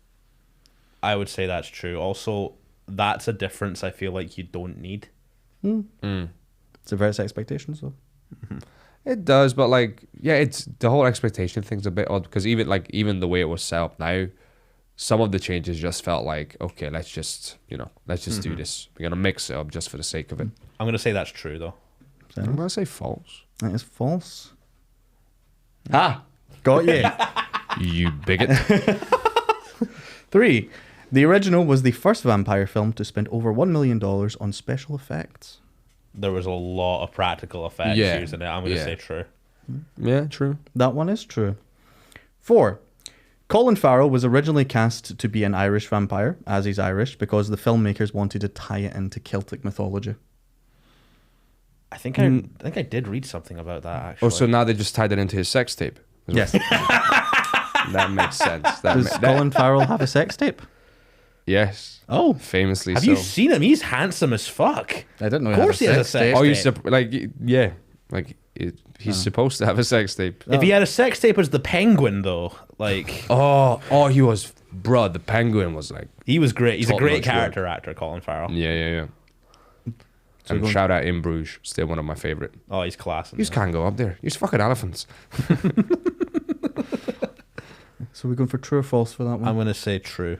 I would say that's true. Also, that's a difference I feel like you don't need. It subverts expectations, though. It does, but like, yeah, it's the whole expectation thing's a bit odd because even the way it was set up now, some of the changes just felt like, okay, let's just do this. We're gonna mix it up just for the sake of it. I'm going to say that's true, though. I'm gonna say false. That is false. Ah, got you. You bigot. 3. The original was the first vampire film to spend over $1 million on special effects. There was a lot of practical effects Yeah. using it. I'm going to Yeah. say true. Yeah, true. That one is true. 4. Colin Farrell was originally cast to be an Irish vampire, as he's Irish, because the filmmakers wanted to tie it into Celtic mythology. I think I did read something about that, actually. Oh, so now they just tied it into his sex tape. Yes. That makes sense. Does Colin Farrell have a sex tape? Yes. Oh, Famously have so. you seen him? He's handsome as fuck. I didn't know. Of course he has a sex Oh, tape. he's supposed to have a sex tape. If he had a sex tape as the Penguin, though, like Oh, he was, bro. The Penguin was like, he was great. He's a great Top-notch character actor, Colin Farrell. yeah. And shout out In Bruges, still one of my favorite. Oh, he's class. You just can't go up there. You're fucking elephants. So we're going for true or false for that one? I'm gonna say true.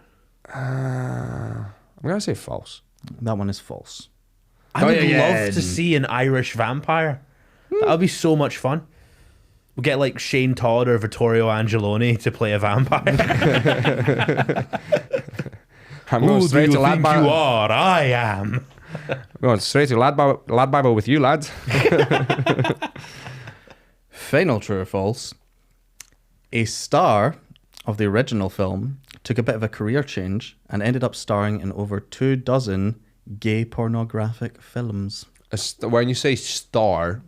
I'm gonna say false. That one is false. I would yeah. love to see an Irish vampire. That would be so much fun. We'll get like Shane Todd or Vittorio Angeloni to play a vampire. I'm going straight to Lad you Bible. are? I am. Going straight to Lad Bible with you, lads. Final true or false. A star of the original film took a bit of a career change and ended up starring in over 24 gay pornographic films. When you say star,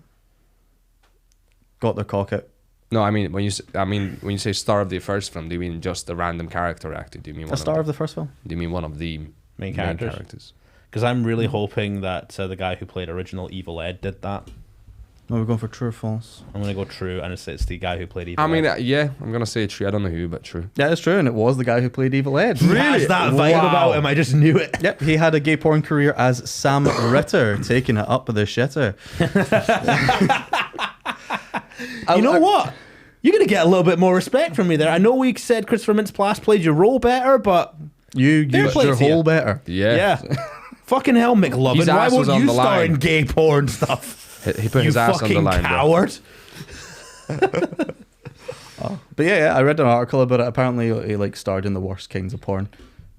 Got their cock out. no, when you say star of the first film, do you mean just a random character actor? Do you mean A star of the first film? Do you mean one of the Main characters. Because I'm really hoping that the guy who played original Evil Ed did that. No, we're going for true or false. I'm gonna go true, and it's the guy who played Evil Ed. Yeah, I'm gonna say true. I don't know who, but true. Yeah, it's true, and it was the guy who played Evil Ed. He has that vibe about him. I just knew it. Yep, he had a gay porn career as Sam Ritter, taking it up with the shitter. You know what? You're gonna get a little bit more respect from me there. I know we said Christopher Mintz-Plasse played your role better, but You used play your to you. hole better. Yeah. Fucking hell, McLovin. His Why ass was won't on you the star line. in gay porn stuff? He put You his ass on the fucking line, bro. coward. But yeah, I read an article about it. Apparently, he like starred in the worst kinds of porn,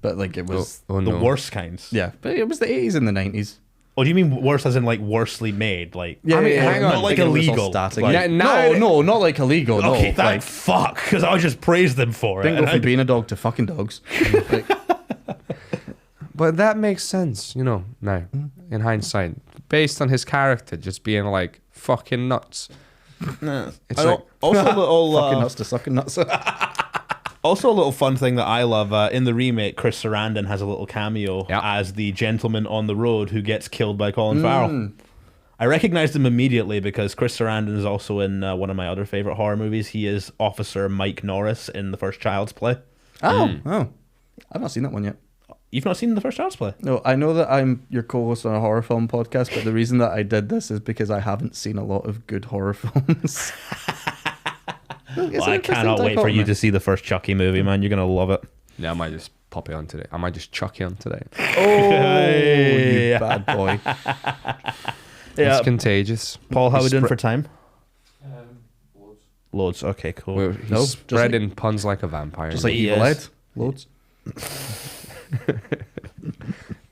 but like it was Oh, The no. worst kinds. yeah, but it was the 80s and the 90s. Oh, do you mean worse as in like worsely made? Like Yeah, hang on. Not like it was all illegal. static. Like- no, not like illegal. okay, no, thank like fuck, because I just praised them for didn't it. go from being a dog to fucking dogs. Like, But that makes sense, now, in hindsight. Based on his character just being like fucking nuts. It's like, Also a little fucking nuts to sucking nuts. Also, a little fun thing that I love in the remake, Chris Sarandon has a little cameo as the gentleman on the road who gets killed by Colin Farrell. I recognized him immediately because Chris Sarandon is also in one of my other favorite horror movies. He is Officer Mike Norris in the first Child's Play. Oh, I've not seen that one yet. You've not seen the first Child's Play? No, I know that I'm your co-host on a horror film podcast, but the reason that I did this is because I haven't seen a lot of good horror films. Well, I cannot wait for you to see the first Chucky movie, man. You're gonna love it. yeah, I might just pop it on today. I might just chuck it on today. Oh, you bad boy. It's contagious. Paul, how are we doing Spre- for time? Loads. Okay, cool. He's No, spreading puns like a vampire. Just like He Evil is. Ed. Loads.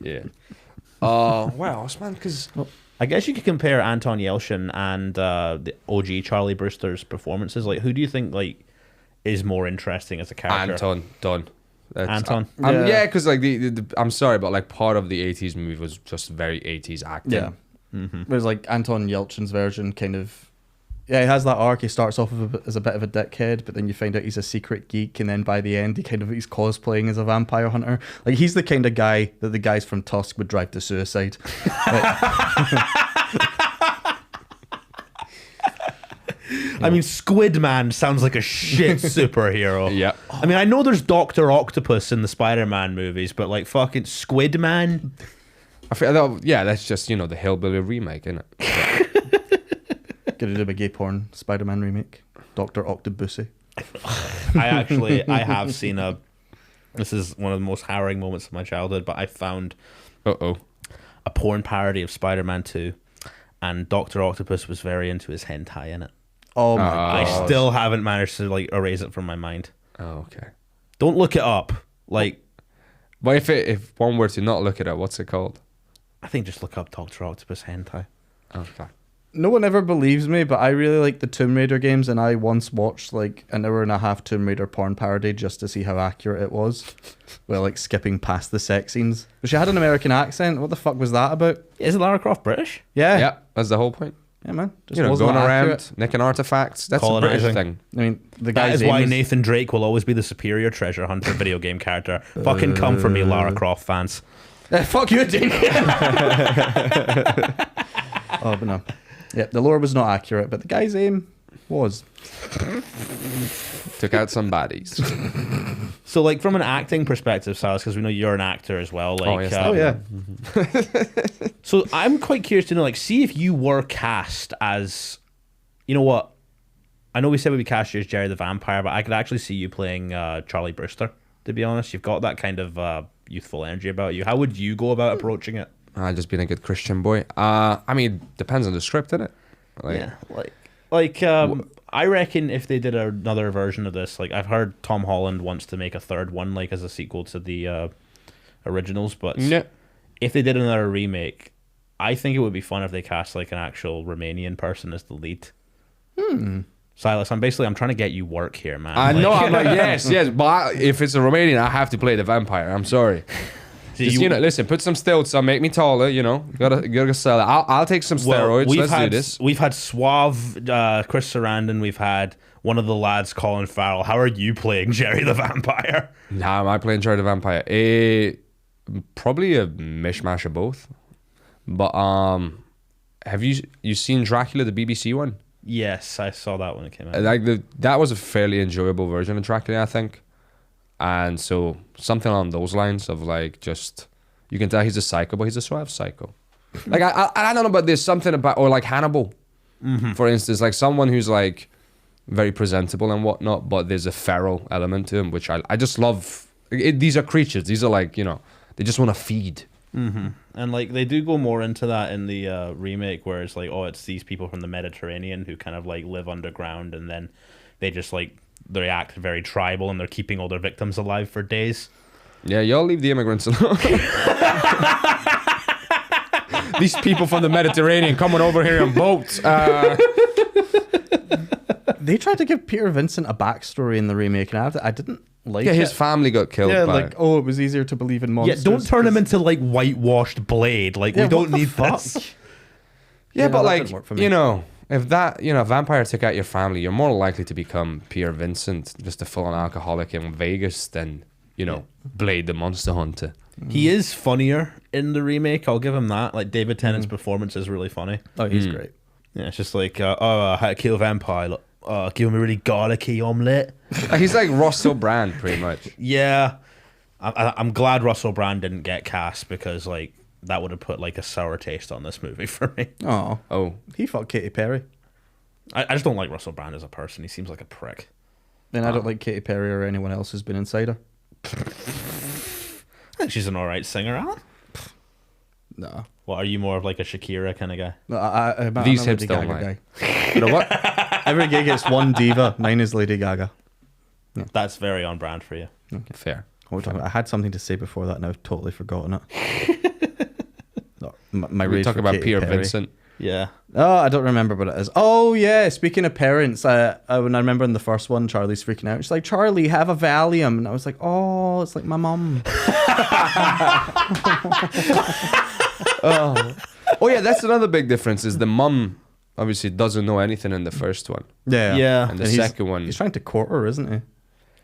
yeah. Oh, well, man, because I guess you could compare Anton Yelchin and the OG Charlie Brewster's performances. Like, who do you think is more interesting as a character? Anton, done. Anton? Yeah, because like the I'm sorry, but like part of the 80s movie was just very 80s acting. Yeah. Whereas like Anton Yelchin's version kind of... Yeah, he has that arc. He starts off as a bit of a dickhead, but then you find out he's a secret geek, and then by the end, he's cosplaying as a vampire hunter. Like, he's the kind of guy that the guys from Tusk would drive to suicide. I mean, Squid Man sounds like a shit superhero. Yeah. I mean, I know there's Dr. Octopus in the Spider-Man movies, but like fucking Squid Man. I feel that's just the hillbilly remake, isn't it? Gonna do a gay porn Spider-Man remake. Dr. Octopussy. I have seen this is one of the most harrowing moments of my childhood, but I found a porn parody of Spider-Man 2, and Dr. Octopus was very into his hentai in it. Oh my I god. still haven't managed to erase it from my mind. Oh, okay. Don't look it up. Like, But if one were to not look it up, what's it called? I think just look up Dr. Octopus hentai. Okay. No one ever believes me, but I really like the Tomb Raider games, and I once watched like an hour and a half Tomb Raider porn parody just to see how accurate it was. Well, like skipping past the sex scenes. But she had an American accent. What the fuck was that about? Isn't Lara Croft British? Yeah. Yeah, that's the whole point. Yeah, man. Just You know, wasn't going around, accurate. nicking artifacts. That's a British Colonizing. thing. I mean, the That guy's is name why is- Nathan Drake will always be the superior treasure hunter video game character. Fucking come for me, Lara Croft fans. Fuck you, Dean. Oh, but no. Yeah, the lore was not accurate, but the guy's aim was. Took out some baddies. So, like, from an acting perspective, Silas, because we know you're an actor as well. Like, Oh, yes, Oh, yeah. So I'm quite curious to know, like, see if you were cast as, you know what? I know we said we'd cast you as Jerry the Vampire, but I could actually see you playing Charlie Brewster. To be honest, you've got that kind of youthful energy about you. How would you go about approaching it? Just being a good Christian boy. I mean, depends on the script, innit? Like, Yeah, I reckon if they did another version of this, like I've heard Tom Holland wants to make a third one, like as a sequel to the originals, but yeah. if they did another remake, I think it would be fun if they cast like an actual Romanian person as the lead. Silas, I'm trying to get you work here, man. I know. Like- I'm like, yes, but if it's a Romanian, I have to play the vampire. I'm sorry. See, Just, you know, listen, put some stilts on, make me taller. You know, gotta sell it. I'll take some steroids. Let's do this. We've had Suave, Chris Sarandon. We've had one of the lads, Colin Farrell. How are you playing Jerry the Vampire? Nah, am I playing Charlie the Vampire? Probably a mishmash of both. But have you seen Dracula, the BBC one? Yes, I saw that when it came out. Like that was a fairly enjoyable version of Dracula, I think. And so something along those lines of like just you can tell he's a psycho, but he's a suave psycho. Like I don't know, but there's something about or like Hannibal, for instance, like someone who's like very presentable and whatnot, but there's a feral element to him, which I just love. These are creatures. These are like, you know, they just want to feed. And like they do go more into that in the remake, where it's like, oh, it's these people from the Mediterranean who kind of like live underground, and then they just like they act very tribal, and they're keeping all their victims alive for days. Yeah, y'all leave the immigrants alone. These people from the Mediterranean coming over here on boats. They tried to give Peter Vincent a backstory in the remake, and I didn't like Yeah, it. his family got killed. Yeah, by like, oh, it was easier to believe in Yeah, monsters. don't turn him into like whitewashed Blade. Like Yeah, we don't what the need fuck? this. Yeah, but that like, didn't work for me. you know, if that, you know, vampire took out your family, you're more likely to become Pierre Vincent, just a full-on alcoholic in Vegas than, you know, Blade the Monster Hunter. He is funnier in the remake. I'll give him that. Like David Tennant's performance is really funny. Oh, he's great. Yeah, it's just like, how to kill a vampire. Like, give him a really garlicky omelette. He's like Russell Brand, pretty much. Yeah, I'm glad Russell Brand didn't get cast, because like that would have put like a sour taste on this movie for me. Oh, Oh, he fucked Katy Perry. I just don't like Russell Brand as a person. He seems like a prick. Then I don't like Katy Perry or anyone else who's been inside her. I think she's an alright singer, Alan. No. What, are you more of like a Shakira kind of guy? No, I'm These a hips Lady don't Gaga lie. guy. you know what? Every gig gets one diva. Mine is Lady Gaga. That's very on brand for you. Fair. Hold on, I had something to say before that, and I've totally forgotten it. No, my We rage talk for about Katy Pierre Perry. Vincent. Yeah. Oh, I don't remember what it is. Oh, yeah. Speaking of parents, when I remember in the first one, Charlie's freaking out. She's like, Charlie, have a Valium. And I was like, oh, it's like my mum. Oh yeah, that's another big difference. Is the mum obviously doesn't know anything in the first one, Yeah. Yeah. and the And he's- second one. He's trying to court her, isn't he?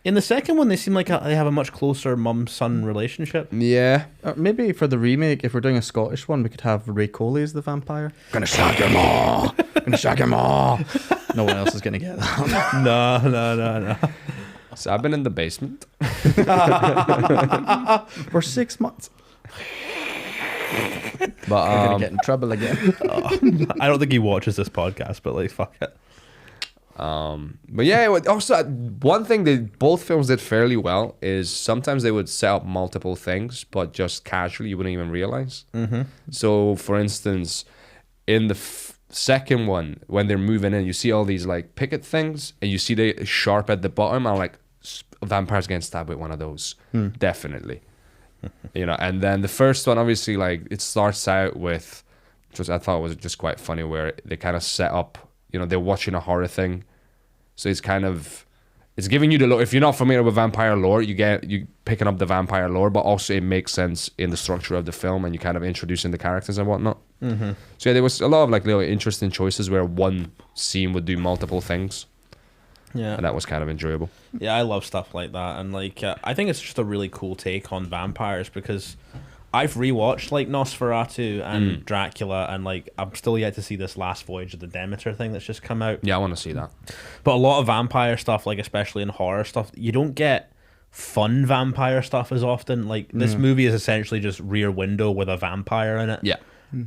In the second one, they seem like they have a much closer mum-son relationship. Yeah. Maybe for the remake, if we're doing a Scottish one, we could have Ray Coley as the vampire. Gonna shock him all. Gonna shock him all. No one else is gonna get that. No. So I've been in the basement. For 6 months. But We're gonna get in trouble again. I don't think he watches this podcast, but like, fuck it. But yeah, also one thing that both films did fairly well is sometimes they would set up multiple things, but just casually you wouldn't even realize. Mm-hmm. So, for instance, in the second one, when they're moving in, you see all these like picket things, and you see they sharp at the bottom. I'm like, vampires getting stabbed with one of those, definitely. You know, and then the first one, obviously, like it starts out with, which I thought was just quite funny, where they kind of set up. You know, they're watching a horror thing. So it's kind of, it's giving you the look. If you're not familiar with vampire lore, you picking up the vampire lore, but also it makes sense in the structure of the film, and you kind of introducing the characters and whatnot. So yeah, there was a lot of like little interesting choices where one scene would do multiple things. Yeah, And that was kind of enjoyable. Yeah, I love stuff like that, and like I think it's just a really cool take on vampires because I've rewatched like Nosferatu and Dracula, and like I'm still yet to see this Last Voyage of the Demeter thing that's just come out. Yeah, I want to see that. But a lot of vampire stuff, like especially in horror stuff, you don't get fun vampire stuff as often. Like this movie is essentially just Rear Window with a vampire in it. Yeah.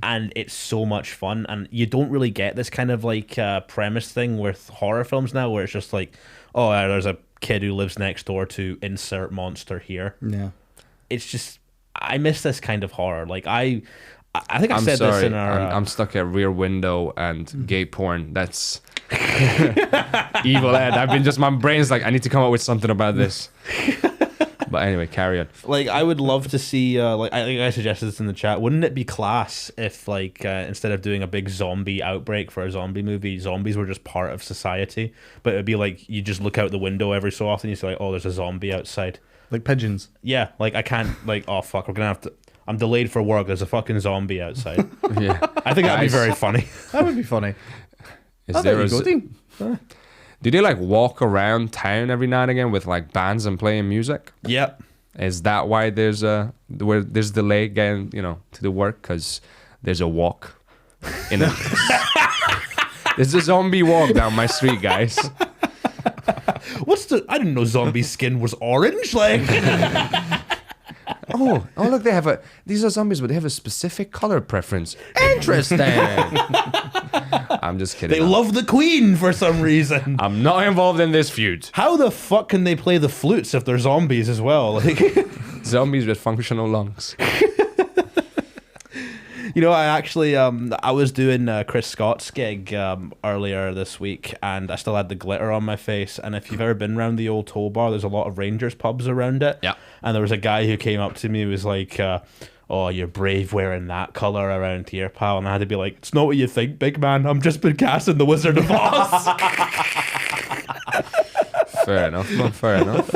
And it's so much fun, and you don't really get this kind of like premise thing with horror films now, where it's just like, oh, there's a kid who lives next door to insert monster here. Yeah. It's just, I miss this kind of horror. Like I think I I'm said sorry, this in our. I'm stuck at Rear Window and gay porn. That's evil Ed. I've been just, my brain's like, I need to come up with something about this. But anyway, carry on. Like I would love to see. Like I think I suggested this in the chat. Wouldn't it be class if, like, instead of doing a big zombie outbreak for a zombie movie, zombies were just part of society? But it'd be like you just look out the window every so often. You see like, oh, there's a zombie outside. Like pigeons. Yeah, like I can't. Like, oh fuck, we're gonna have to. I'm delayed for work. There's a fucking zombie outside. Yeah. I think that'd be very funny. That would be funny. Is there a, Dean. do they like walk around town every now and again with like bands and playing music? Yep. Is that why there's delay getting, you know, to the work? Because there's a walk in a there's a zombie walk down my street, guys. What's the? I didn't know zombie skin was orange. Like, Oh look, they have these are zombies, but they have a specific color preference. Interesting. I'm just kidding. they love the queen for some reason. I'm not involved in this feud. How the fuck can they play the flutes if they're zombies as well? Like, Zombies with functional lungs. you know, I actually I was doing Chris Scott's gig earlier this week, and I still had the glitter on my face. And if you've ever been around the old toll bar, there's a lot of Rangers pubs around it. Yeah. And there was a guy who came up to me, who was like, oh, you're brave wearing that colour around here, pal. And I had to be like, it's not what you think, big man. I've just been casting the Wizard of Oz. Fair enough, man. Fair enough.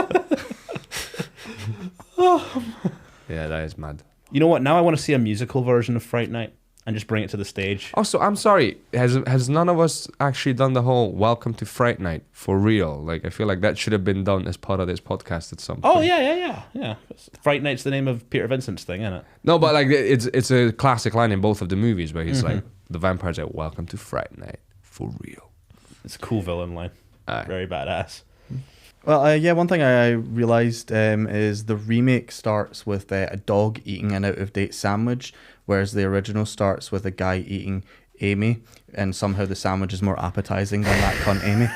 Yeah, that is mad. You know what? Now I want to see a musical version of Fright Night and just bring it to the stage. Also, I'm sorry. Has none of us actually done the whole "Welcome to Fright Night" for real? Like, I feel like that should have been done as part of this podcast at some point. Oh yeah. Fright Night's the name of Peter Vincent's thing, isn't it? No, but like it's a classic line in both of the movies where he's like, the vampire's like, "Welcome to Fright Night for real." It's a cool villain line. Aye. Very badass. Well, yeah, one thing I realised is the remake starts with a dog eating an out-of-date sandwich, whereas the original starts with a guy eating Amy, and somehow the sandwich is more appetising than that cunt Amy.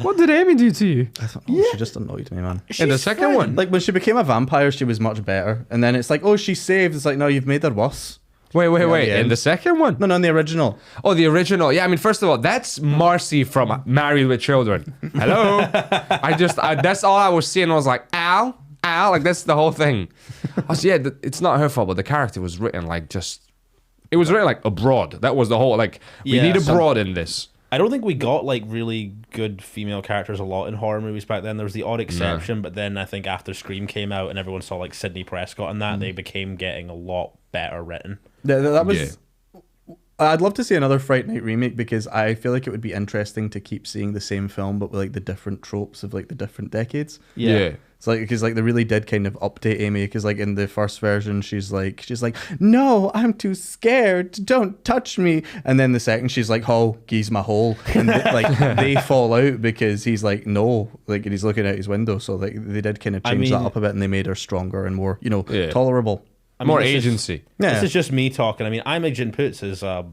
What did Amy do to you? I thought, oh, she just annoyed me, man. In the second one? Like, when she became a vampire, she was much better. And then it's like, oh, she's saved. It's like, no, you've made her worse. Wait. the In end. the second one? No, in the original. Oh, the original. Yeah, I mean, first of all, that's Marcy from Married with Children. Hello? That's all I was seeing. I was like, ow. Like, that's the whole thing. I was, yeah, it's not her fault, but the character was written like it was written like abroad. That was the whole, like, we Yeah, need abroad in this. I don't think we got like really good female characters a lot in horror movies back then. There was the odd exception, but then I think after Scream came out and everyone saw like Sidney Prescott and that, they became getting a lot better written. That was... Yeah. I'd love to see another Fright Night remake because I feel like it would be interesting to keep seeing the same film but with like the different tropes of like the different decades. Yeah. It's like, because like they really did kind of update Amy, because like in the first version she's like no, I'm too scared, don't touch me, and then the second she's like, oh, he's my hole, and like they fall out because he's like, no, like, and he's looking out his window. So like they did kind of change that up a bit, and they made her stronger and more, tolerable. I mean, More this is- agency. Yeah. This is just me talking. I mean, Imogen Poots is a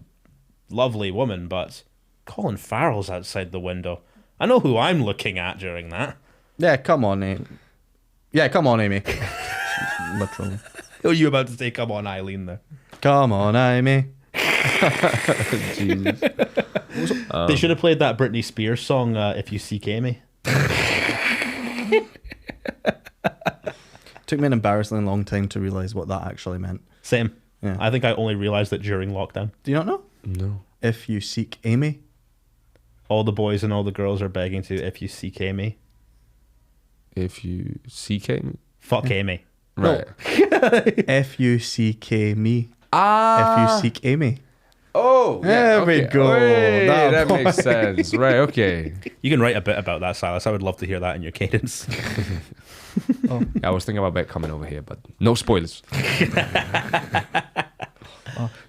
lovely woman, but Colin Farrell's outside the window. I know who I'm looking at during that. Yeah, come on, Amy. Literally. Who are you about to say, come on, Eileen, there? Come on, Amy. Jesus. They should have played that Britney Spears song, If You Seek Amy. Took me an embarrassingly long time to realise what that actually meant. Same. Yeah. I think I only realised it during lockdown. Do you not know? No. If you seek Amy. All the boys and all the girls are begging to, if you seek Amy. F-U-C-K me? Fuck Amy. Right. F-U-C-K me. Ah. F-U-Seek Amy. Oh, There we go. Hey, that point. makes sense. Right, okay. You can write a bit about that, Silas. I would love to hear that in your cadence. Yeah, I was thinking about coming over here, but no spoilers.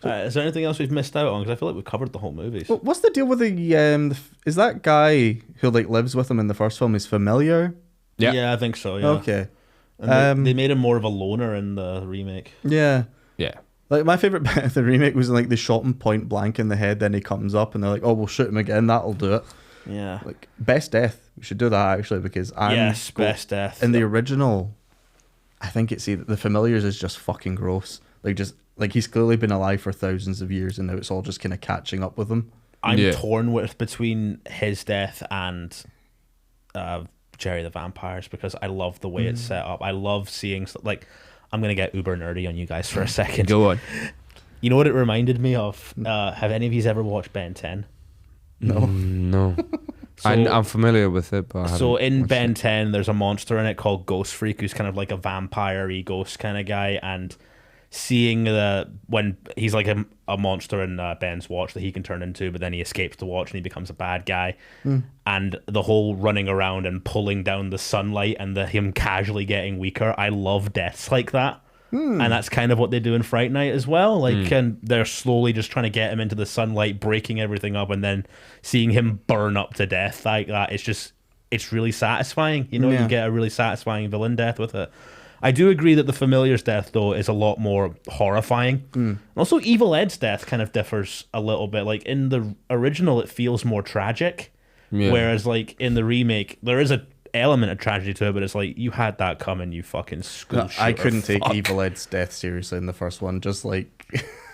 Is there anything else we've missed out on? Because I feel like we've covered the whole movies. What's the deal with is that guy who like lives with him in the first film is familiar? Yeah. Yeah, I think so, yeah. Okay. And they made him more of a loner in the remake. Yeah. Yeah. Like my favorite bit of the remake was like they shot him point blank in the head, then he comes up and they're like, "Oh, we'll shoot him again. That'll do it." Yeah. Like best death. We should do that actually because best death. in the original. I think it's the Familiars is just fucking gross. Like he's clearly been alive for thousands of years and now it's all just kind of catching up with him. I'm torn between his death and Jerry the Vampires because I love the way it's set up. I love seeing like I'm gonna get uber nerdy on you guys for a second. Go on. You know what it reminded me of? Have any of you ever watched Ben 10? No. No. So, I'm familiar with it, but so in Ben 10, there's a monster in it called Ghost Freak, who's kind of like a vampire-y ghost kind of guy, and seeing when he's like a monster in Ben's watch that he can turn into, but then he escapes the watch and he becomes a bad guy, and the whole running around and pulling down the sunlight and him casually getting weaker. I love deaths like that. And that's kind of what they do in Fright Night as well. Like, and they're slowly just trying to get him into the sunlight, breaking everything up, and then seeing him burn up to death like that. It's really satisfying. You know, you get a really satisfying villain death with it. I do agree that the Familiar's death, though, is a lot more horrifying. Also, Evil Ed's death kind of differs a little bit. Like, in the original, it feels more tragic. Yeah. Whereas, like, in the remake, there is a element of tragedy to it, but it's like, you had that coming, you fucking school shooter. I couldn't take Evil Ed's death seriously in the first one. Just like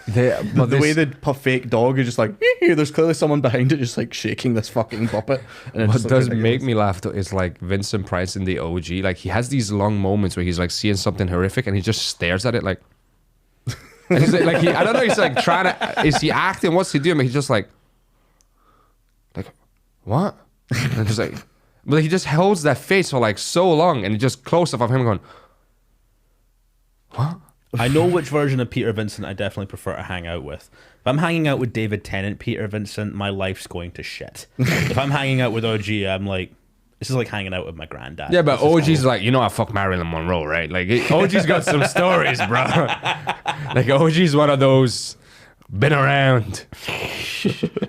the way the fake dog is just like, there's clearly someone behind it just like shaking this fucking puppet. And what does make me laugh though is like Vincent Price in the OG. Like he has these long moments where he's like seeing something horrific and he just stares at it like, and he's like I don't know, he's like trying to, is he acting? What's he doing? But he's just like what? And just like. But he just holds that face for like so long, and it just close up of him going, what? I know which version of Peter Vincent I definitely prefer to hang out with. If I'm hanging out with David Tennant, Peter Vincent, my life's going to shit. If I'm hanging out with OG, I'm like, this is like hanging out with my granddad. Yeah, but OG's like, you know, I fuck Marilyn Monroe, right? Like, OG's got some stories, bro. Like, OG's one of those, been around.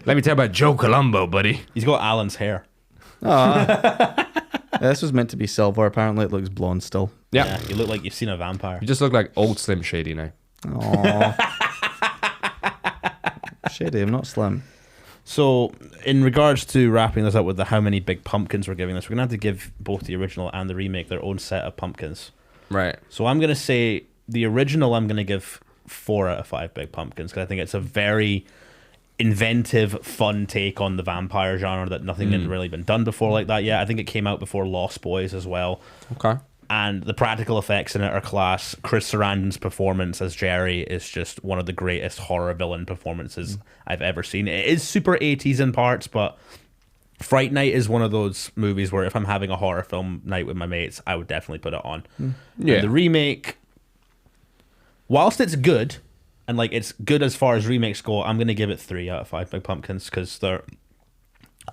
Let me tell you about Joe Colombo, buddy. He's got Alan's hair. This was meant to be silver. Apparently, it looks blonde still. Yeah, you look like you've seen a vampire. You just look like old Slim Shady now. Aww. Shady, I'm not slim. So, in regards to wrapping this up with the how many big pumpkins we're giving this, we're gonna have to give both the original and the remake their own set of pumpkins. Right. So I'm gonna say the original. I'm gonna give 4 out of 5 big pumpkins because I think it's a very inventive, fun take on the vampire genre that nothing had really been done before like that yet. I think it came out before Lost Boys as well. Okay. And the practical effects in it are class. Chris Sarandon's performance as Jerry is just one of the greatest horror villain performances I've ever seen. It is super 80s in parts, but Fright Night is one of those movies where if I'm having a horror film night with my mates, I would definitely put it on. Yeah. And the remake, whilst it's good, and like it's good as far as remakes go, I'm going to give it 3 out of 5 big pumpkins because there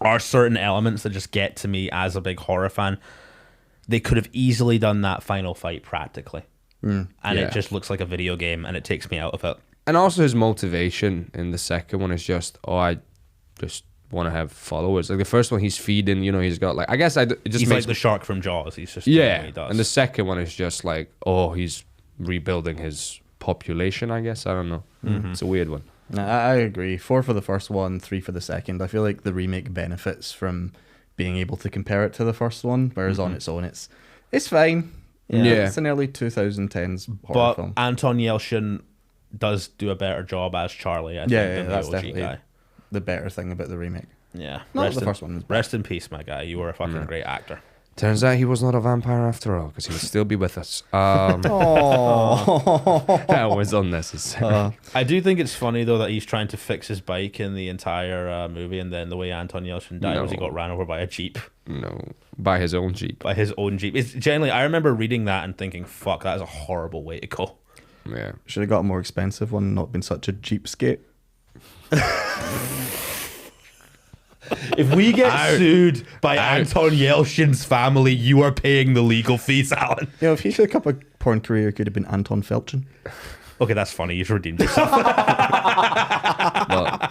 are certain elements that just get to me as a big horror fan. They could have easily done that final fight practically. And it just looks like a video game and it takes me out of it. And also his motivation in the second one is just, I just want to have followers. Like the first one, he's feeding, you know, he's got like, I guess it just he's makes like the shark from Jaws. He's just doing what he does. And the second one is just like, he's rebuilding his population, I guess. I don't know. It's a weird one. I agree. 4 for the first one, 3 for the second. I feel like the remake benefits from being able to compare it to the first one, whereas on its own, it's fine. Yeah. It's an early 2010s horror film. But Anton Yelchin does do a better job as Charlie, I think, than that's the OG definitely guy. The better thing about the remake. Yeah. Not the first one. Rest in peace, my guy. You were a fucking great actor. Turns out he was not a vampire after all, because he would still be with us. Oh. That was unnecessary. I do think it's funny though that he's trying to fix his bike in the entire movie, and then the way Anton Yelchin died was he got ran over by a jeep. No, by his own jeep. By his own jeep. It's generally, I remember reading that and thinking, "Fuck, that is a horrible way to go." Yeah. Should have got a more expensive one, not been such a cheapskate. If we get sued by Anton Yelchin's family, you are paying the legal fees, Alan. You know, if he took up a porn career, it could have been Anton Felchin. Okay, that's funny. You've redeemed yourself. Well,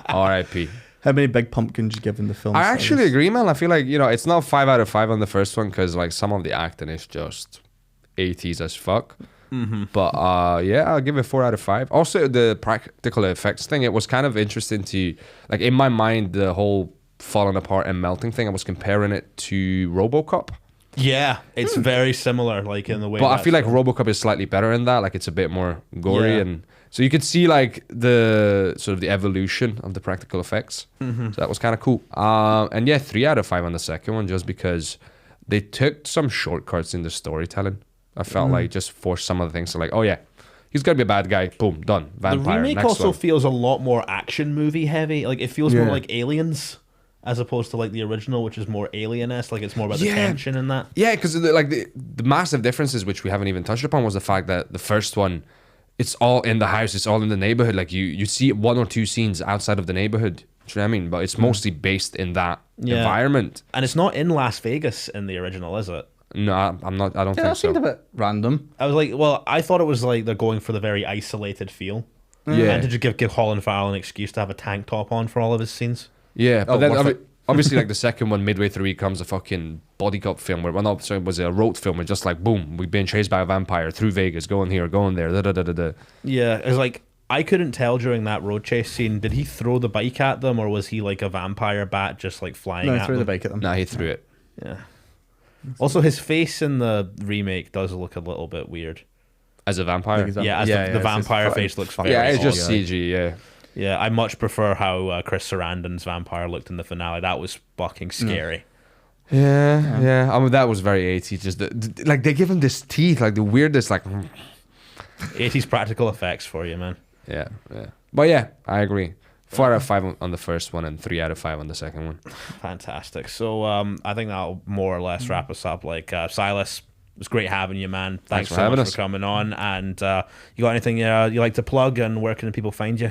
R.I.P. How many big pumpkins you given the film? I actually agree, man. I feel like, it's not 5 out of 5 on the first one, because like some of the acting is just 80s as fuck. Mm-hmm. But I'll give it 4 out of 5. Also, the practical effects thing, it was kind of interesting to, like, in my mind, the whole falling apart and melting thing, I was comparing it to RoboCop. Yeah, it's very similar, like in the way. But I feel like RoboCop is slightly better in that. Like, it's a bit more gory, and so you could see like the sort of the evolution of the practical effects. So that was kind of cool. And yeah, 3 out of 5 on the second one, just because they took some shortcuts in the storytelling. I felt like just forced some of the things to, like, oh yeah, he's gonna be a bad guy. Boom, done. Vampire. The remake next also one. feels a lot more action movie heavy. Like it feels more like Aliens, as opposed to like the original, which is more Alien-esque. Like it's more about the tension in that. Yeah, because like the massive differences, which we haven't even touched upon, was the fact that the first one, it's all in the house, it's all in the neighborhood. Like you see 1 or 2 scenes outside of the neighborhood. Do you know what I mean? But it's mostly based in that environment. And it's not in Las Vegas in the original, is it? No, I'm not. I don't think that so. seemed a bit random. I was like, well, I thought it was like they're going for the very isolated feel. Yeah. And to just give Colin Farrell an excuse to have a tank top on for all of his scenes. Yeah, but then worth it. obviously, like the second one, midway through, it comes a fucking body cop film where, it was a road film where just like, boom, we've been chased by a vampire through Vegas, going here, going there, da da da da da. Yeah, it was like, I couldn't tell during that road chase scene, did he throw the bike at them or was he like a vampire bat just like flying No, at he threw them? the bike at them. Nah, he threw it. Yeah. Also, his face in the remake does look a little bit weird. As a vampire? Yeah, as the vampire face looks very Yeah, it's just odd. CG, yeah. Yeah, I much prefer how Chris Sarandon's vampire looked in the finale. That was fucking scary. Yeah. I mean, that was very 80s. Just like they give him this teeth, like the weirdest, like. 80s practical effects for you, man. Yeah. But yeah, I agree. 4 out of 5 on the first one and 3 out of 5 on the second one. Fantastic. So I think that'll more or less wrap us up. Like Sylas, it was great having you, man. Thanks for so having much us. for coming on. And you got anything you like to plug, and where can people find you?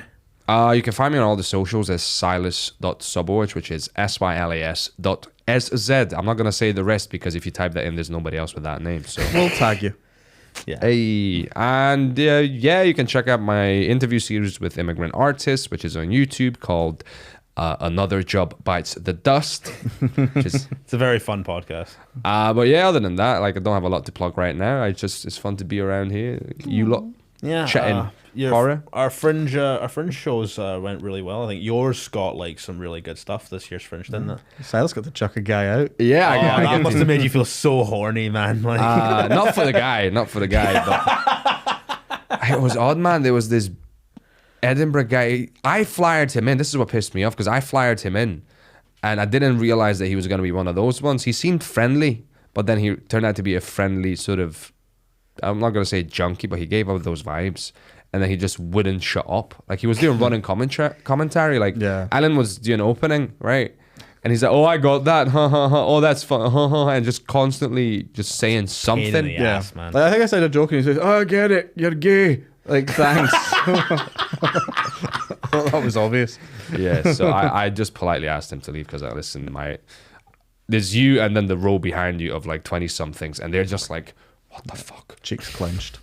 You can find me on all the socials as Sylas.Szabolcs, which is SYLAS.SZ. I'm not going to say the rest because if you type that in, there's nobody else with that name. So We'll tag you. Yeah. Hey, and you can check out my interview series with immigrant artists, which is on YouTube, called Another Job Bites the Dust. Which is, It's a very fun podcast. but yeah, other than that, like I don't have a lot to plug right now. It's fun to be around here. You lot Yeah. chatting horror. Our fringe shows went really well. I think yours got like some really good stuff this year's fringe, didn't it? Silas got to chuck a guy out. Yeah, Oh, I that must have made you feel so horny, man. Like, not for the guy, but it was odd, man. There was this Edinburgh guy. I flyered him in. This is what pissed me off because I flyered him in, and I didn't realize that he was going to be one of those ones. He seemed friendly, but then he turned out to be a friendly sort of, I'm not going to say junkie, but he gave out those vibes. And then he just wouldn't shut up. Like he was doing running commentary. Like Alan was doing opening, right? And he's like, "Oh, I got that. Ha ha ha. Oh, that's fun. Ha ha ha." And just constantly just saying something. pain in the ass, man. Like, I think I said a joke and he says, "Oh, I get it. You're gay." Like, thanks. Well, that was obvious. Yeah. So I just politely asked him to leave because listen, there's you and then the row behind you of like 20 somethings, and they're just like, "What the fuck?" Cheeks clenched.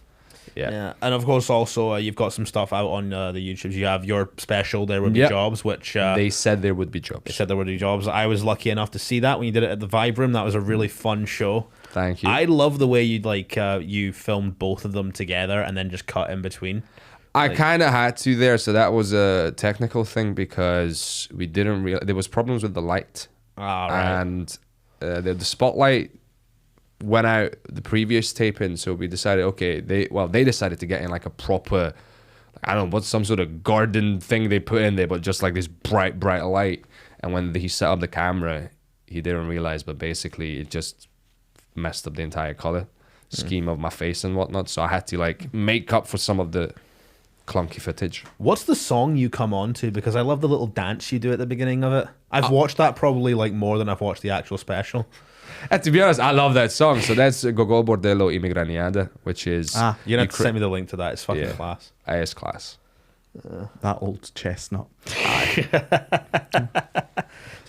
Yeah, and of course also you've got some stuff out on the YouTubes. You have your special There Would Be Jobs, which they said there would be jobs. They said there would be jobs. I was lucky enough to see that when you did it at the Vibe Room. That was a really fun show. Thank you. I love the way you filmed both of them together and then just cut in between. I kind of had to there, so that was a technical thing because we didn't realize there was problems with the light, Right. and the spotlight went out the previous taping, so we decided, okay, they decided to get in like a proper, I don't know, what's some sort of garden thing they put in there, but just like this bright light. And when he set up the camera, he didn't realize, but basically it just messed up the entire color scheme of my face and whatnot. So I had to like make up for some of the clunky footage. What's the song you come on to? Because I love the little dance you do at the beginning of it. I've watched that probably like more than I've watched the actual special. And to be honest, I love that song. So that's Gogol Bordello Immigraniada, which is You're going to have to send me the link to that. It's fucking class. AS class. That old chestnut. So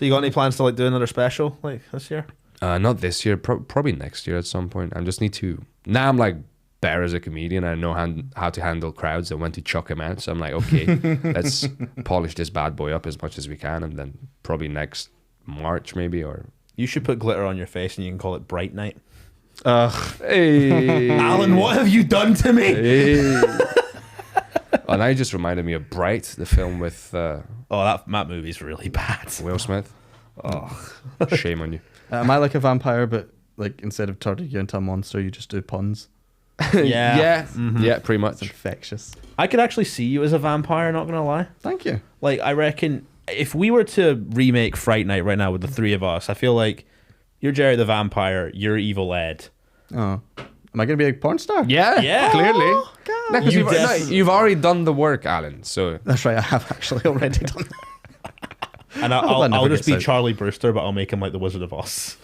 you got any plans to like do another special like this year? Not this year, probably next year at some point. I just need to. Now I'm like better as a comedian. I know how to handle crowds and when to chuck them out. So I'm like, okay, let's polish this bad boy up as much as we can, and then probably next March maybe. Or you should put glitter on your face and you can call it Bright Night. Hey, Alan, what have you done to me? Hey. Oh, now you just reminded me of Bright, the film with that movie's really bad. Will Smith. Oh, shame on you. Am I like a vampire, but like instead of turning you into a monster, you just do puns? Yeah. Yeah, pretty much. It's infectious. I could actually see you as a vampire, not gonna lie. Thank you. Like, I reckon if we were to remake Fright Night right now with the three of us, I feel like you're Jerry the Vampire, you're Evil Ed. Oh. Am I going to be a porn star? Yeah. Clearly. Oh, God. No, 'cause You definitely- you've already done the work, Alan. So That's right, I have actually already done that. And that I'll never just gets be out. Charlie Brewster, but I'll make him like the Wizard of Oz.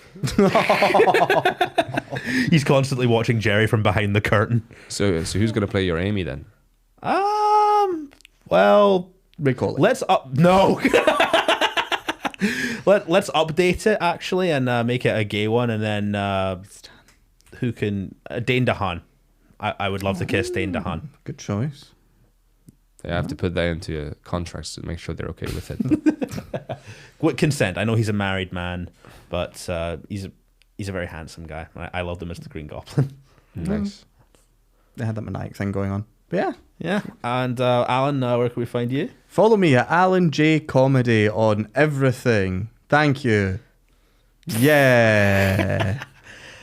He's constantly watching Jerry from behind the curtain. So who's gonna play your Amy then? Well, Recall it. let's no. Let's update it actually and make it a gay one, and then who can Dane DeHaan. I would love to kiss Dane DeHaan. Good choice. I have to put that into contracts to make sure they're okay with it. With consent. I know he's a married man, but he's a very handsome guy. I love him as the Green Goblin. Nice. They had that maniac thing going on. But yeah. Yeah. And Alan, where can we find you? Follow me at Alan J Comedy on everything. Thank you. Yeah.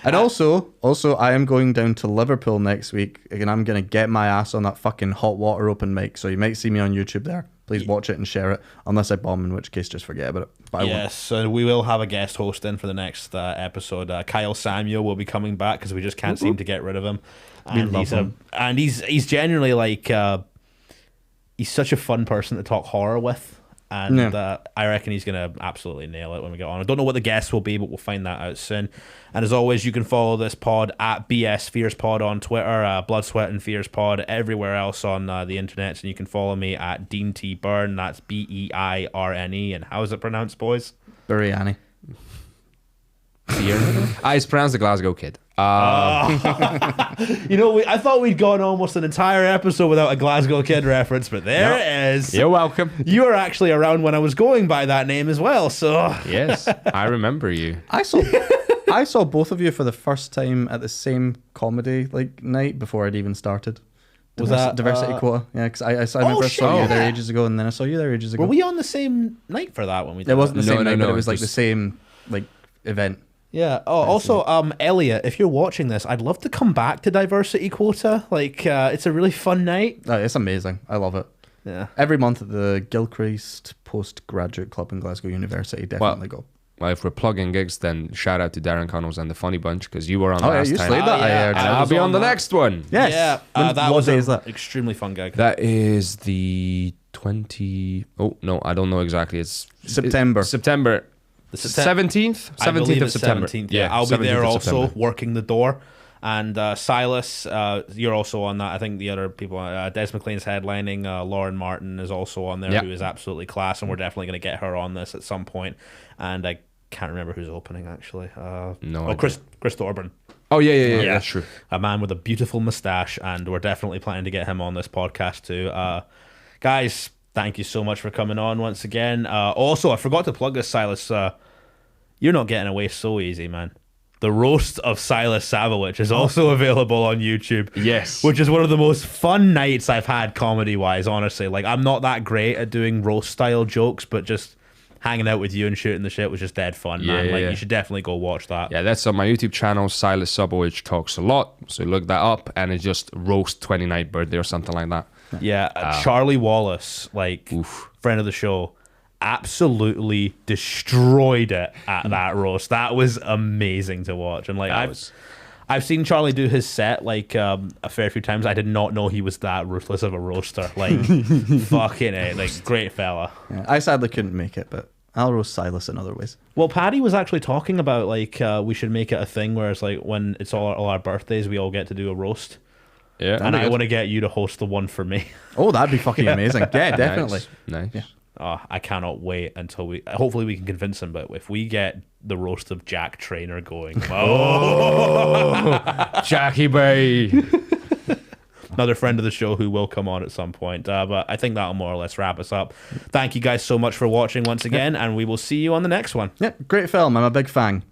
And also, I am going down to Liverpool next week, and I'm going to get my ass on that fucking hot water open mic. So you might see me on YouTube there. Please watch it and share it, unless I bomb, in which case just forget about it. But I won't. Yes, and we will have a guest host in for the next episode. Kyle Samuel will be coming back because we just can't seem to get rid of him. And love him. And he's genuinely like he's such a fun person to talk horror with. And I reckon he's going to absolutely nail it when we get on. I don't know what the guests will be, but we'll find that out soon. And as always, you can follow this pod at BS Fears Pod on Twitter, Blood, Sweat and Fears Pod everywhere else on the internet. And you can follow me at Dean T. Beirne. That's Beirne. And how is it pronounced, boys? Biryani. It's pronounced the Glasgow Kid. You know, I thought we'd gone almost an entire episode without a Glasgow Kid reference, but there it is. You're welcome. You were actually around when I was going by that name as well, so... Yes, I remember you. I saw both of you for the first time at the same comedy night before I'd even started. Was that Diversity Quota? Yeah, because I remember I saw you there ages ago, and then I saw you there ages ago. Were we on the same night for that when we did It wasn't the same night, but it was it like the same event. Yeah. Oh, also, Elliot, if you're watching this, I'd love to come back to Diversity Quota. It's a really fun night. Oh, it's amazing. I love it. Yeah. Every month at the Gilchrist Postgraduate Club in Glasgow University. Definitely go. Well, if we're plugging gigs, then shout out to Darren Connells and the Funny Bunch, because you were on last you time. slayed that. yeah. And I'll be on the next one. Yes. Yeah. That was is an that? extremely fun gig. That is the 20... Oh, no, I don't know exactly. It's September. September. The 17th? I believe 17th of it's September. 17th, yeah. I'll be 17th there of also, September. working the door. And Sylas, you're also on that. I think the other people, Des McLean's headlining. Lauren Martin is also on there, Yep. who is absolutely class, and we're definitely going to get her on this at some point. And I can't remember who's opening, actually. No idea. Chris Thorburn. Oh, yeah, that's true. A man with a beautiful moustache, and we're definitely planning to get him on this podcast too. Guys, thank you so much for coming on once again. Also, I forgot to plug this, Sylas. You're not getting away so easy, man. The roast of Sylas Szabolcs is also available on YouTube. Yes. Which is one of the most fun nights I've had comedy-wise, honestly. I'm not that great at doing roast-style jokes, but just hanging out with you and shooting the shit was just dead fun, man. Yeah. You should definitely go watch that. Yeah, that's on my YouTube channel, Sylas Szabolcs Talks a Lot. So look that up, and it's just roast 29th birthday or something like that. Yeah, Charlie Wallace, friend of the show, absolutely destroyed it at that roast. That was amazing to watch. And like I've seen Charlie do his set like a fair few times. I did not know he was that ruthless of a roaster. Like fucking it, like great fella. Yeah, I sadly couldn't make it, but I'll roast Sylas in other ways. Well, Paddy was actually talking about like we should make it a thing where it's like when it's all our birthdays, we all get to do a roast. Yeah, And I want to get you to host the one for me. Oh, that'd be fucking amazing. Yeah, definitely. Nice. Yeah. Oh, I cannot wait until we. Hopefully, we can convince him. But if we get the roast of Jack Trainer going, Jackie Bay. another friend of the show who will come on at some point. But I think that'll more or less wrap us up. Thank you guys so much for watching once again, and we will see you on the next one. Yeah, great film. I'm a big fan.